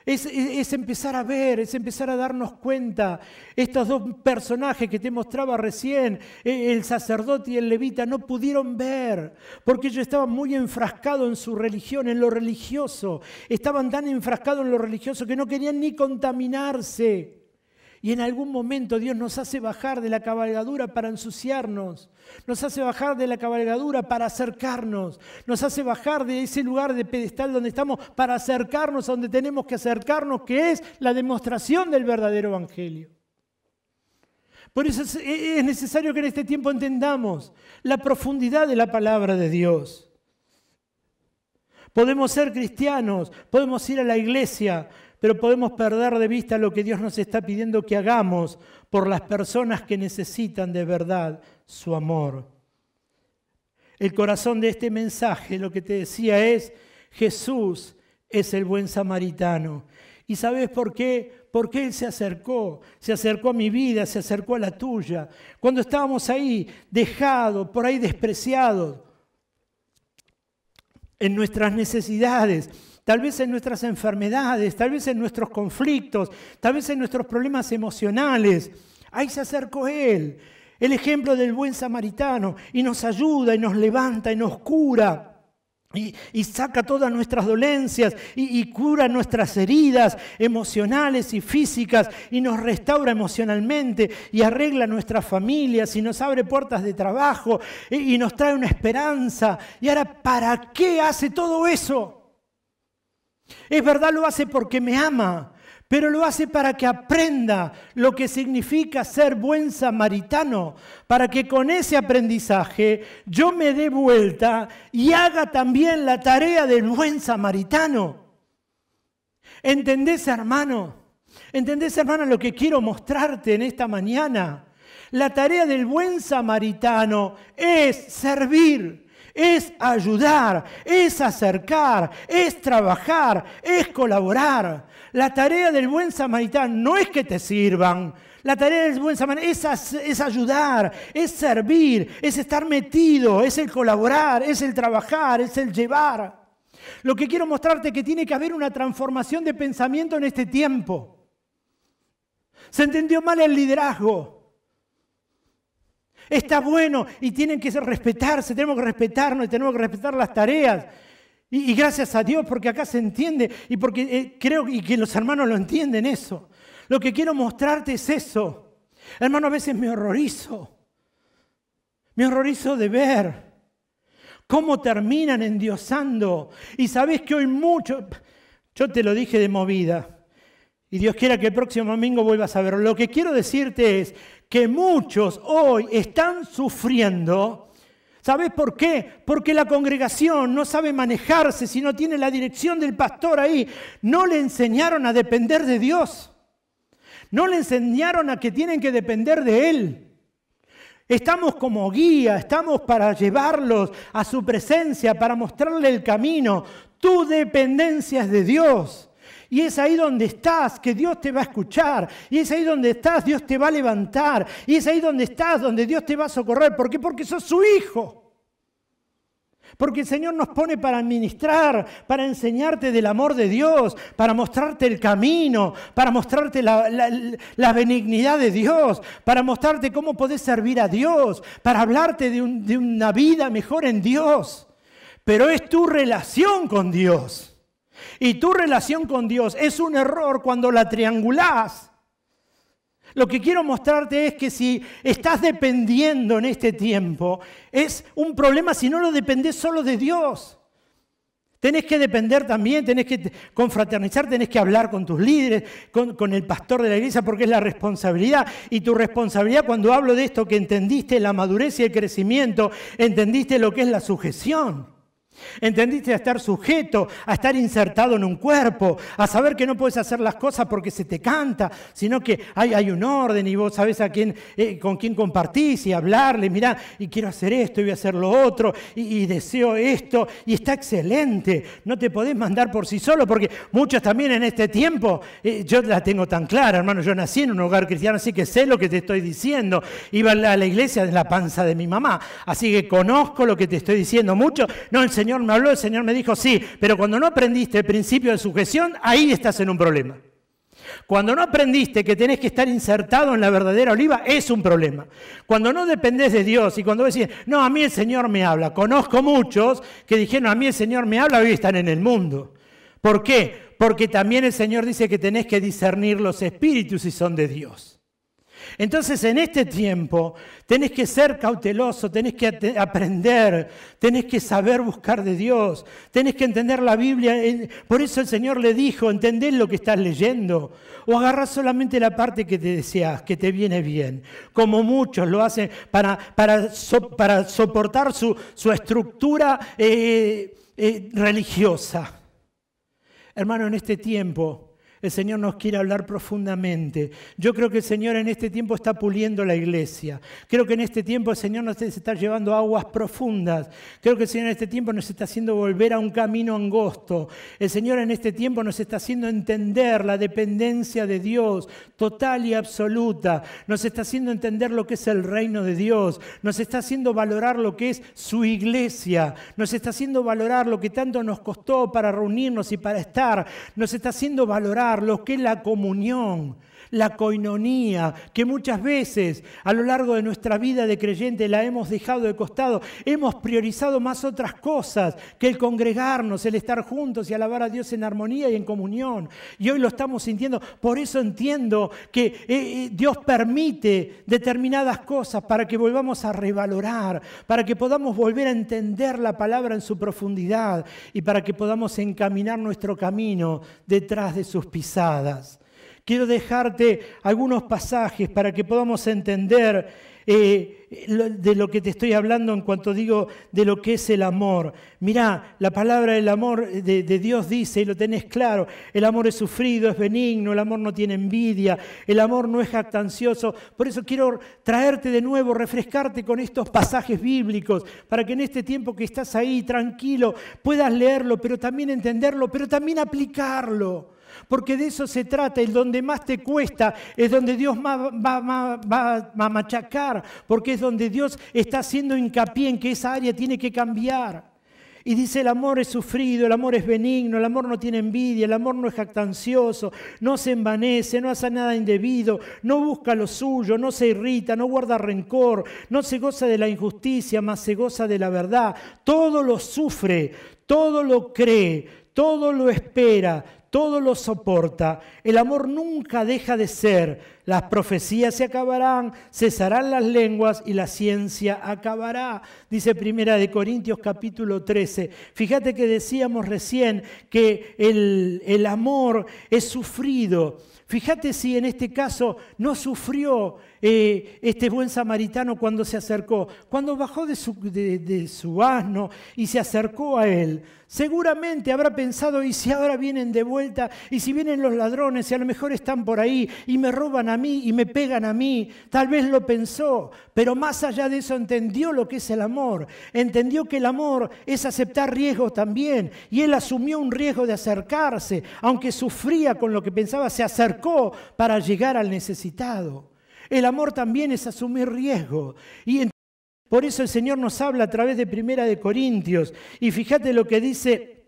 Es empezar a ver, es empezar a darnos cuenta. Estos dos personajes que te mostraba recién, el sacerdote y el levita, no pudieron ver, porque ellos estaban muy enfrascados en su religión, en lo religioso. Estaban tan enfrascados en lo religioso que no querían ni contaminarse. Y en algún momento Dios nos hace bajar de la cabalgadura para ensuciarnos. Nos hace bajar de la cabalgadura para acercarnos. Nos hace bajar de ese lugar de pedestal donde estamos para acercarnos a donde tenemos que acercarnos, que es la demostración del verdadero evangelio. Por eso es necesario que en este tiempo entendamos la profundidad de la palabra de Dios. Podemos ser cristianos, podemos ir a la iglesia, pero podemos perder de vista lo que Dios nos está pidiendo que hagamos por las personas que necesitan de verdad su amor. El corazón de este mensaje, lo que te decía es, Jesús es el buen samaritano. ¿Y sabes por qué? Porque Él se acercó a mi vida, se acercó a la tuya. Cuando estábamos ahí, dejados, por ahí despreciados, en nuestras necesidades, tal vez en nuestras enfermedades, tal vez en nuestros conflictos, tal vez en nuestros problemas emocionales. Ahí se acercó Él, el ejemplo del buen samaritano, y nos ayuda, y nos levanta, y nos cura, y saca todas nuestras dolencias, y cura nuestras heridas emocionales y físicas, y nos restaura emocionalmente, y arregla nuestras familias, y nos abre puertas de trabajo, y nos trae una esperanza. Y ahora, ¿para qué hace todo eso? Es verdad, lo hace porque me ama, pero lo hace para que aprenda lo que significa ser buen samaritano, para que con ese aprendizaje yo me dé vuelta y haga también la tarea del buen samaritano. ¿Entendés, hermano? ¿Entendés, hermana, lo que quiero mostrarte en esta mañana? La tarea del buen samaritano es servir. Es ayudar, es acercar, es trabajar, es colaborar. La tarea del buen samaritano no es que te sirvan. La tarea del buen samaritano es ayudar, es servir, es estar metido, es el colaborar, es el trabajar, es el llevar. Lo que quiero mostrarte es que tiene que haber una transformación de pensamiento en este tiempo. Se entendió mal el liderazgo. Está bueno y tienen que respetarse, tenemos que respetarnos y tenemos que respetar las tareas. Y gracias a Dios porque acá se entiende y porque creo y que los hermanos lo entienden eso. Lo que quiero mostrarte es eso. Hermano, a veces me horrorizo de ver cómo terminan endiosando. Y sabés que hoy mucho, yo te lo dije de movida, y Dios quiera que el próximo domingo vuelvas a verlo. Lo que quiero decirte es que muchos hoy están sufriendo. ¿Sabes por qué? Porque la congregación no sabe manejarse si no tiene la dirección del pastor ahí. No le enseñaron a depender de Dios. No le enseñaron a que tienen que depender de Él. Estamos como guía, estamos para llevarlos a su presencia, para mostrarle el camino. Tu dependencia es de Dios. Y es ahí donde estás que Dios te va a escuchar. Y es ahí donde estás, Dios te va a levantar. Y es ahí donde estás, donde Dios te va a socorrer. ¿Por qué? Porque sos su hijo. Porque el Señor nos pone para administrar, para enseñarte del amor de Dios, para mostrarte el camino, para mostrarte la benignidad de Dios, para mostrarte cómo podés servir a Dios, para hablarte de una vida mejor en Dios. Pero es tu relación con Dios. Y tu relación con Dios es un error cuando la triangulás. Lo que quiero mostrarte es que si estás dependiendo en este tiempo, es un problema si no lo dependés solo de Dios. Tenés que depender también, tenés que confraternizar, tenés que hablar con tus líderes, con el pastor de la iglesia, porque es la responsabilidad. Y tu responsabilidad, cuando hablo de esto, que entendiste la madurez y el crecimiento, entendiste lo que es la sujeción. Entendiste a estar sujeto, a estar insertado en un cuerpo, a saber que no puedes hacer las cosas porque se te canta, sino que hay un orden y vos sabés con quién compartís y hablarle, mirá, y quiero hacer esto y voy a hacer lo otro y deseo esto y está excelente. No te podés mandar por sí solo porque muchos también en este tiempo, yo la tengo tan clara, hermano, yo nací en un hogar cristiano, así que sé lo que te estoy diciendo. Iba a la iglesia de la panza de mi mamá, así que conozco lo que te estoy diciendo. Muchos no enseñan Señor me habló, el Señor me dijo, sí, pero cuando no aprendiste el principio de sujeción, ahí estás en un problema. Cuando no aprendiste que tenés que estar insertado en la verdadera oliva, es un problema. Cuando no dependés de Dios y cuando decís, no, a mí el Señor me habla. Conozco muchos que dijeron, a mí el Señor me habla, hoy están en el mundo. ¿Por qué? Porque también el Señor dice que tenés que discernir los espíritus si son de Dios. Entonces, en este tiempo, tenés que ser cauteloso, tenés que aprender, tenés que saber buscar de Dios, tenés que entender la Biblia. Por eso el Señor le dijo, ¿entendés lo que estás leyendo? O agarrás solamente la parte que te deseas, que te viene bien, como muchos lo hacen para soportar su estructura religiosa. Hermano, en este tiempo el Señor nos quiere hablar profundamente. Yo creo que el Señor en este tiempo está puliendo la iglesia. Creo que en este tiempo el Señor nos está llevando a aguas profundas. Creo que el Señor en este tiempo nos está haciendo volver a un camino angosto. El Señor en este tiempo nos está haciendo entender la dependencia de Dios total y absoluta. Nos está haciendo entender lo que es el reino de Dios. Nos está haciendo valorar lo que es su iglesia. Nos está haciendo valorar lo que tanto nos costó para reunirnos y para estar. Nos está haciendo valorar lo que es la comunión, la coinonía, que muchas veces a lo largo de nuestra vida de creyente la hemos dejado de costado. Hemos priorizado más otras cosas que el congregarnos, el estar juntos y alabar a Dios en armonía y en comunión. Y hoy lo estamos sintiendo. Por eso entiendo que Dios permite determinadas cosas para que volvamos a revalorar, para que podamos volver a entender la palabra en su profundidad y para que podamos encaminar nuestro camino detrás de sus pisadas. Quiero dejarte algunos pasajes para que podamos entender de lo que te estoy hablando en cuanto digo de lo que es el amor. Mirá, la palabra del amor de Dios dice, y lo tenés claro, el amor es sufrido, es benigno, el amor no tiene envidia, el amor no es jactancioso. Por eso quiero traerte de nuevo, refrescarte con estos pasajes bíblicos, para que en este tiempo que estás ahí tranquilo puedas leerlo, pero también entenderlo, pero también aplicarlo. Porque de eso se trata, y donde más te cuesta es donde Dios va a machacar, porque es donde Dios está haciendo hincapié en que esa área tiene que cambiar. Y dice, el amor es sufrido, el amor es benigno, el amor no tiene envidia, el amor no es jactancioso, no se envanece, no hace nada indebido, no busca lo suyo, no se irrita, no guarda rencor, no se goza de la injusticia, mas se goza de la verdad. Todo lo sufre, todo lo cree, todo lo espera, todo lo soporta. El amor nunca deja de ser. Las profecías se acabarán, cesarán las lenguas y la ciencia acabará. Dice 1 Corintios capítulo 13. Fíjate que decíamos recién que el amor es sufrido. Fíjate si en este caso no sufrió este buen samaritano cuando se acercó, cuando bajó de su asno y se acercó a él. Seguramente habrá pensado, ¿y si ahora vienen de vuelta? ¿Y si vienen los ladrones y a lo mejor están por ahí y me roban a mí y me pegan a mí? Tal vez lo pensó, pero más allá de eso entendió lo que es el amor. Entendió que el amor es aceptar riesgos también. Y él asumió un riesgo de acercarse, aunque sufría con lo que pensaba, se acercó para llegar al necesitado. El amor también es asumir riesgo. Y por eso el Señor nos habla a través de 1 Corintios. Y fíjate lo que dice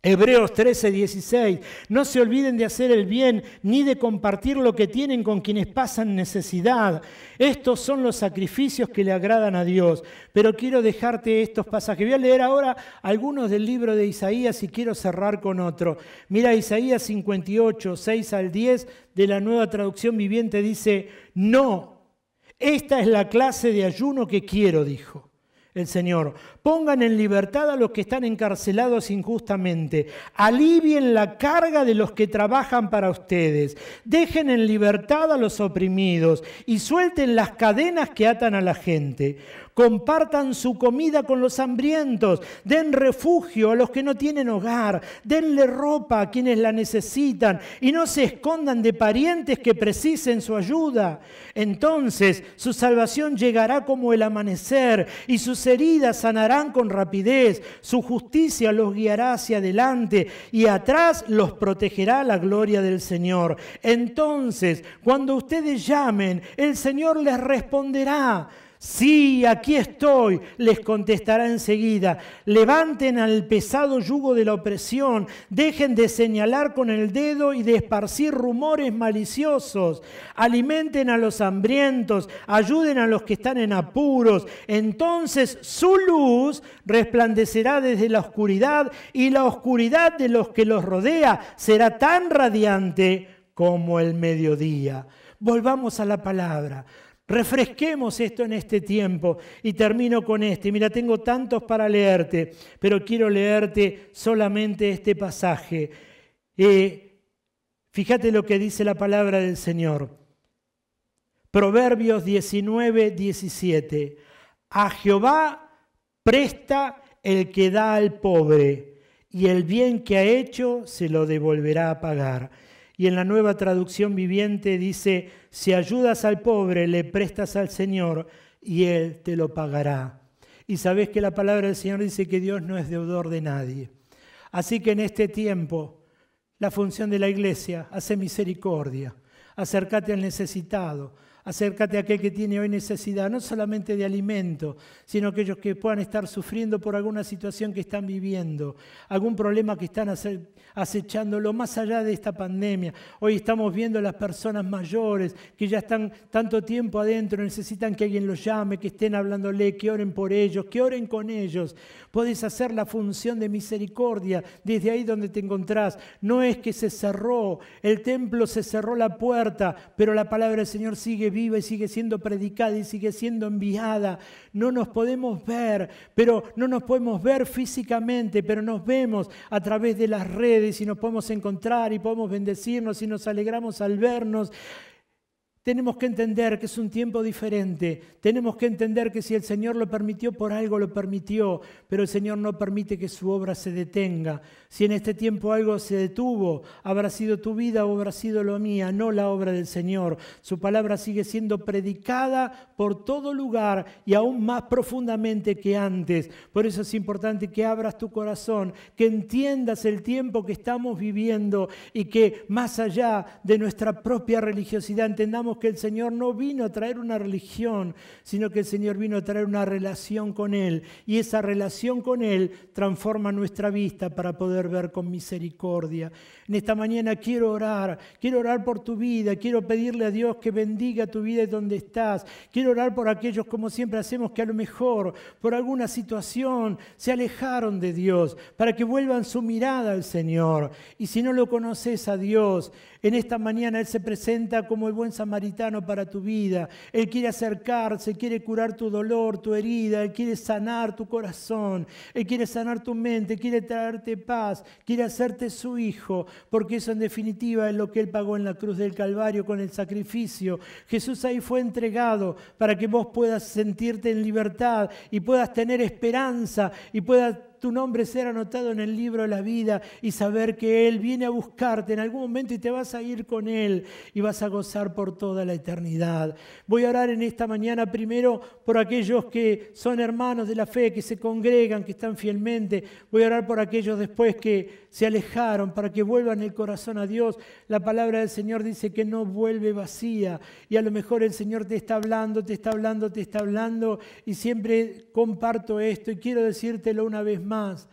Hebreos 13:16. No se olviden de hacer el bien ni de compartir lo que tienen con quienes pasan necesidad. Estos son los sacrificios que le agradan a Dios. Pero quiero dejarte estos pasajes. Voy a leer ahora algunos del libro de Isaías y quiero cerrar con otro. Mira, Isaías 58, 6 al 10 de la Nueva Traducción Viviente dice: no, esta es la clase de ayuno que quiero, dijo el Señor. Pongan en libertad a los que están encarcelados injustamente. Alivien la carga de los que trabajan para ustedes. Dejen en libertad a los oprimidos y suelten las cadenas que atan a la gente. Compartan su comida con los hambrientos. Den refugio a los que no tienen hogar. Denle ropa a quienes la necesitan. Y no se escondan de parientes que precisen su ayuda. Entonces su salvación llegará como el amanecer y sus heridas sanarán con rapidez. Su justicia los guiará hacia adelante y atrás los protegerá la gloria del Señor. Entonces, cuando ustedes llamen, el Señor les responderá. Sí, aquí estoy, les contestará enseguida. Levanten al pesado yugo de la opresión, dejen de señalar con el dedo y de esparcir rumores maliciosos. Alimenten a los hambrientos, ayuden a los que están en apuros. Entonces su luz resplandecerá desde la oscuridad y la oscuridad de los que los rodea será tan radiante como el mediodía. Volvamos a la palabra. Refresquemos esto en este tiempo y termino con este. Mira, tengo tantos para leerte, pero quiero leerte solamente este pasaje. Fíjate lo que dice la palabra del Señor. Proverbios 19, 17. A Jehová presta el que da al pobre, y el bien que ha hecho se lo devolverá a pagar. Y en la Nueva Traducción Viviente dice, si ayudas al pobre, le prestas al Señor y Él te lo pagará. Y sabés que la palabra del Señor dice que Dios no es deudor de nadie. Así que en este tiempo, la función de la iglesia, hace misericordia. Acércate al necesitado. Acércate a aquel que tiene hoy necesidad, no solamente de alimento, sino aquellos que puedan estar sufriendo por alguna situación que están viviendo, algún problema que están acechándolo más allá de esta pandemia. Hoy estamos viendo a las personas mayores que ya están tanto tiempo adentro, necesitan que alguien los llame, que estén hablándole, que oren por ellos, que oren con ellos. Podés hacer la función de misericordia desde ahí donde te encontrás. No es que se cerró, el templo se cerró la puerta, pero la palabra del Señor sigue viva y sigue siendo predicada y sigue siendo enviada. No nos podemos ver, pero no nos podemos ver físicamente, pero nos vemos a través de las redes y nos podemos encontrar y podemos bendecirnos y nos alegramos al vernos. Tenemos que entender que es un tiempo diferente. Tenemos que entender que si el Señor lo permitió, por algo lo permitió, pero el Señor no permite que su obra se detenga. Si en este tiempo algo se detuvo, habrá sido tu vida o habrá sido la mía, no la obra del Señor. Su palabra sigue siendo predicada por todo lugar y aún más profundamente que antes. Por eso es importante que abras tu corazón, que entiendas el tiempo que estamos viviendo y que más allá de nuestra propia religiosidad entendamos que el Señor no vino a traer una religión, sino que el Señor vino a traer una relación con Él. Y esa relación con Él transforma nuestra vista para poder ver con misericordia. En esta mañana quiero orar por tu vida, quiero pedirle a Dios que bendiga tu vida donde estás. Quiero orar por aquellos, como siempre hacemos, que a lo mejor por alguna situación se alejaron de Dios, para que vuelvan su mirada al Señor. Y si no lo conoces a Dios, en esta mañana Él se presenta como el buen samaritano para tu vida. Él quiere acercarse, quiere curar tu dolor, tu herida, Él quiere sanar tu corazón, Él quiere sanar tu mente, quiere traerte paz, quiere hacerte su hijo, porque eso en definitiva es lo que Él pagó en la cruz del Calvario con el sacrificio. Jesús ahí fue entregado para que vos puedas sentirte en libertad y puedas tener esperanza y puedas tu nombre ser anotado en el libro de la vida y saber que Él viene a buscarte en algún momento y te vas a ir con Él y vas a gozar por toda la eternidad. Voy a orar en esta mañana primero por aquellos que son hermanos de la fe, que se congregan, que están fielmente. Voy a orar por aquellos después que se alejaron, para que vuelvan el corazón a Dios. La palabra del Señor dice que no vuelve vacía y a lo mejor el Señor te está hablando y siempre comparto esto y quiero decírtelo una vez más.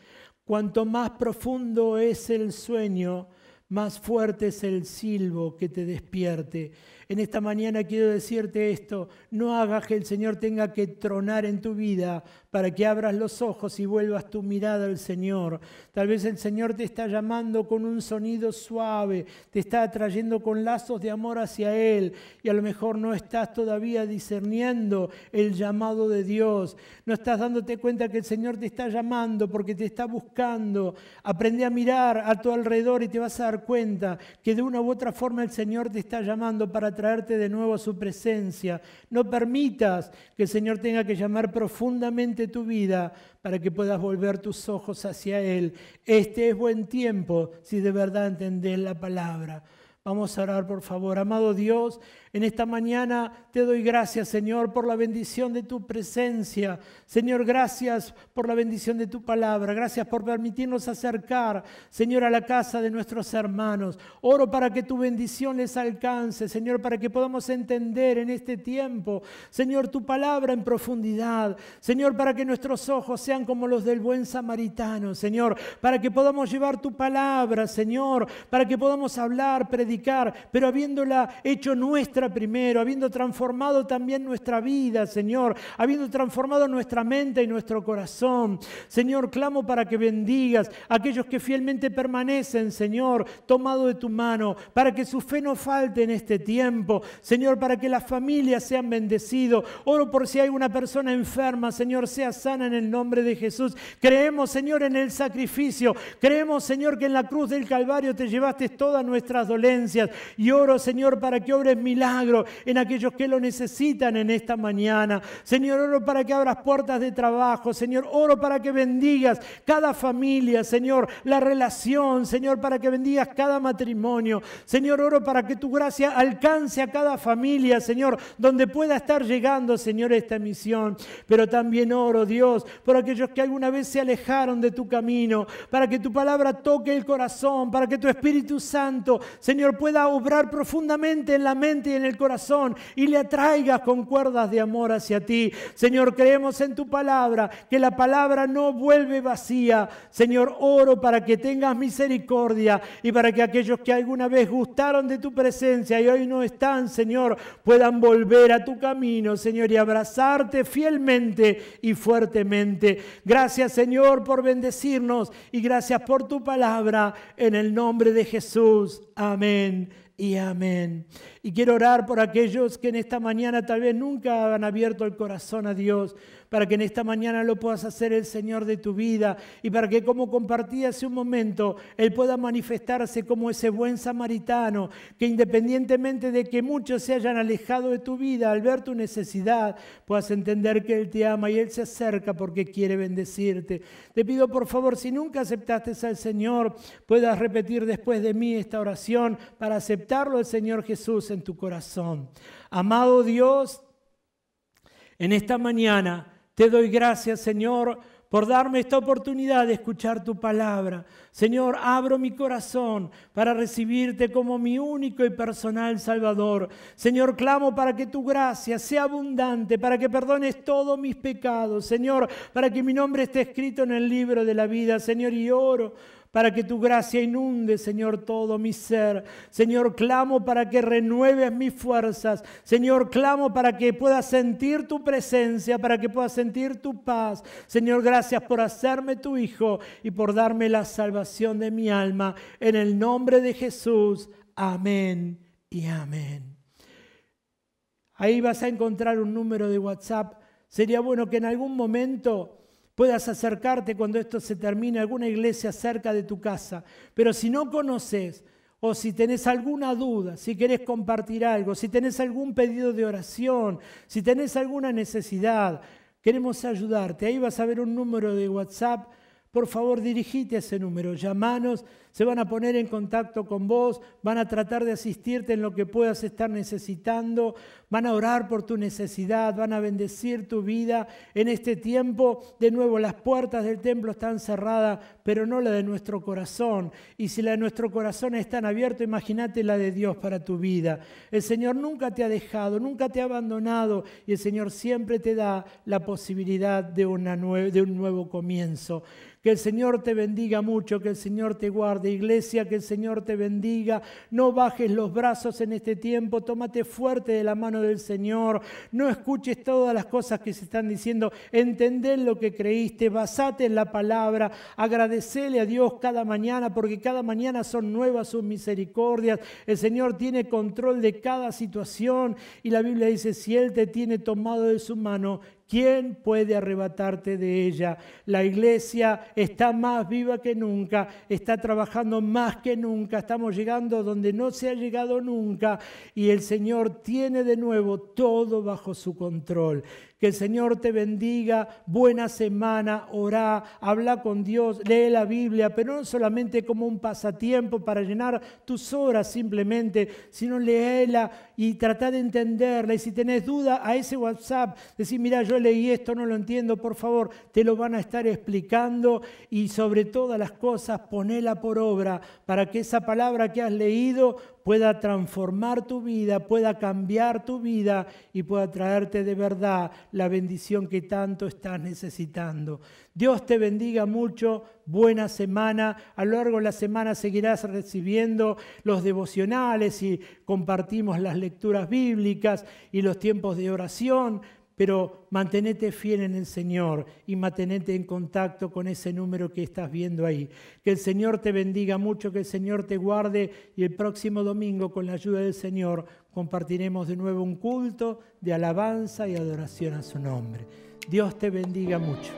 Cuanto más profundo es el sueño, más fuerte es el silbo que te despierte. En esta mañana quiero decirte esto: no hagas que el Señor tenga que tronar en tu vida para que abras los ojos y vuelvas tu mirada al Señor. Tal vez el Señor te está llamando con un sonido suave, te está atrayendo con lazos de amor hacia Él y a lo mejor no estás todavía discerniendo el llamado de Dios. No estás dándote cuenta que el Señor te está llamando porque te está buscando. Aprende a mirar a tu alrededor y te vas a dar cuenta que de una u otra forma el Señor te está llamando para traerte de nuevo a su presencia. No permitas que el Señor tenga que llamar profundamente tu vida para que puedas volver tus ojos hacia Él. Este es buen tiempo si de verdad entendés la palabra. Vamos a orar, por favor. Amado Dios, en esta mañana te doy gracias, Señor, por la bendición de tu presencia. Señor, gracias por la bendición de tu palabra. Gracias por permitirnos acercar, Señor, a la casa de nuestros hermanos. Oro para que tu bendición les alcance, Señor, para que podamos entender en este tiempo, Señor, tu palabra en profundidad. Señor, para que nuestros ojos sean como los del buen samaritano, Señor, para que podamos llevar tu palabra, Señor, para que podamos hablar, predicar, pero habiéndola hecho nuestra primero, habiendo transformado también nuestra vida, Señor, habiendo transformado nuestra mente y nuestro corazón. Señor, clamo para que bendigas a aquellos que fielmente permanecen, Señor, tomado de tu mano, para que su fe no falte en este tiempo, Señor, para que las familias sean bendecidas. Oro por si hay una persona enferma, Señor, sea sana en el nombre de Jesús. Creemos, Señor, en el sacrificio. Creemos, Señor, que en la cruz del Calvario te llevaste todas nuestras dolencias. Y oro, Señor, para que obres milagro en aquellos que lo necesitan en esta mañana. Señor, oro para que abras puertas de trabajo. Señor, oro para que bendigas cada familia, Señor, la relación, Señor, para que bendigas cada matrimonio. Señor, oro para que tu gracia alcance a cada familia, Señor, donde pueda estar llegando, Señor, esta misión. Pero también oro, Dios, por aquellos que alguna vez se alejaron de tu camino, para que tu palabra toque el corazón, para que tu Espíritu Santo, Señor, pueda obrar profundamente en la mente y en el corazón y le atraigas con cuerdas de amor hacia ti. Señor, creemos en tu palabra, que la palabra no vuelve vacía. Señor, oro para que tengas misericordia y para que aquellos que alguna vez gustaron de tu presencia y hoy no están, Señor, puedan volver a tu camino, Señor, y abrazarte fielmente y fuertemente. Gracias, Señor, por bendecirnos y gracias por tu palabra en el nombre de Jesús. Amén y amén. Y quiero orar por aquellos que en esta mañana tal vez nunca han abierto el corazón a Dios, para que en esta mañana lo puedas hacer el Señor de tu vida y para que, como compartí hace un momento, Él pueda manifestarse como ese buen samaritano, que independientemente de que muchos se hayan alejado de tu vida, al ver tu necesidad, puedas entender que Él te ama y Él se acerca porque quiere bendecirte. Te pido, por favor, si nunca aceptaste al Señor, puedas repetir después de mí esta oración para aceptarlo al Señor Jesús en tu corazón. Amado Dios, en esta mañana te doy gracias, Señor, por darme esta oportunidad de escuchar tu palabra. Señor, abro mi corazón para recibirte como mi único y personal Salvador. Señor, clamo para que tu gracia sea abundante, para que perdones todos mis pecados. Señor, para que mi nombre esté escrito en el libro de la vida. Señor, y oro para que tu gracia inunde, Señor, todo mi ser. Señor, clamo para que renueves mis fuerzas. Señor, clamo para que pueda sentir tu presencia, para que pueda sentir tu paz. Señor, gracias por hacerme tu hijo y por darme la salvación de mi alma. En el nombre de Jesús, amén y amén. Ahí vas a encontrar un número de WhatsApp. Sería bueno que en algún momento puedas acercarte cuando esto se termine a alguna iglesia cerca de tu casa. Pero si no conoces o si tenés alguna duda, si querés compartir algo, si tenés algún pedido de oración, si tenés alguna necesidad, queremos ayudarte. Ahí vas a ver un número de WhatsApp. Por favor, dirigite a ese número, llamanos, se van a poner en contacto con vos, van a tratar de asistirte en lo que puedas estar necesitando, van a orar por tu necesidad, van a bendecir tu vida. En este tiempo, de nuevo, las puertas del templo están cerradas, pero no la de nuestro corazón. Y si la de nuestro corazón están abiertas, imagínate la de Dios para tu vida. El Señor nunca te ha dejado, nunca te ha abandonado y el Señor siempre te da la posibilidad de un nuevo comienzo. Que el Señor te bendiga mucho, que el Señor te guarde. Iglesia, que el Señor te bendiga. No bajes los brazos en este tiempo, tómate fuerte de la mano del Señor. No escuches todas las cosas que se están diciendo. Entendé lo que creíste, basate en la palabra. Agradecele a Dios cada mañana, porque cada mañana son nuevas sus misericordias. El Señor tiene control de cada situación y la Biblia dice, si Él te tiene tomado de su mano, ¿quién puede arrebatarte de ella? La iglesia está más viva que nunca, está trabajando más que nunca, estamos llegando donde no se ha llegado nunca y el Señor tiene de nuevo todo bajo su control. Que el Señor te bendiga, buena semana, orá, habla con Dios, lee la Biblia, pero no solamente como un pasatiempo para llenar tus horas simplemente, sino léela y trata de entenderla. Y si tenés duda, a ese WhatsApp, decir, mira, yo leí esto, no lo entiendo, por favor, te lo van a estar explicando y sobre todas las cosas, ponela por obra para que esa palabra que has leído pueda transformar tu vida, pueda cambiar tu vida y pueda traerte de verdad la bendición que tanto estás necesitando. Dios te bendiga mucho, buena semana. A lo largo de la semana seguirás recibiendo los devocionales y compartimos las lecturas bíblicas y los tiempos de oración. Pero mantenete fiel en el Señor y mantenete en contacto con ese número que estás viendo ahí. Que el Señor te bendiga mucho, que el Señor te guarde y el próximo domingo, con la ayuda del Señor, compartiremos de nuevo un culto de alabanza y adoración a su nombre. Dios te bendiga mucho.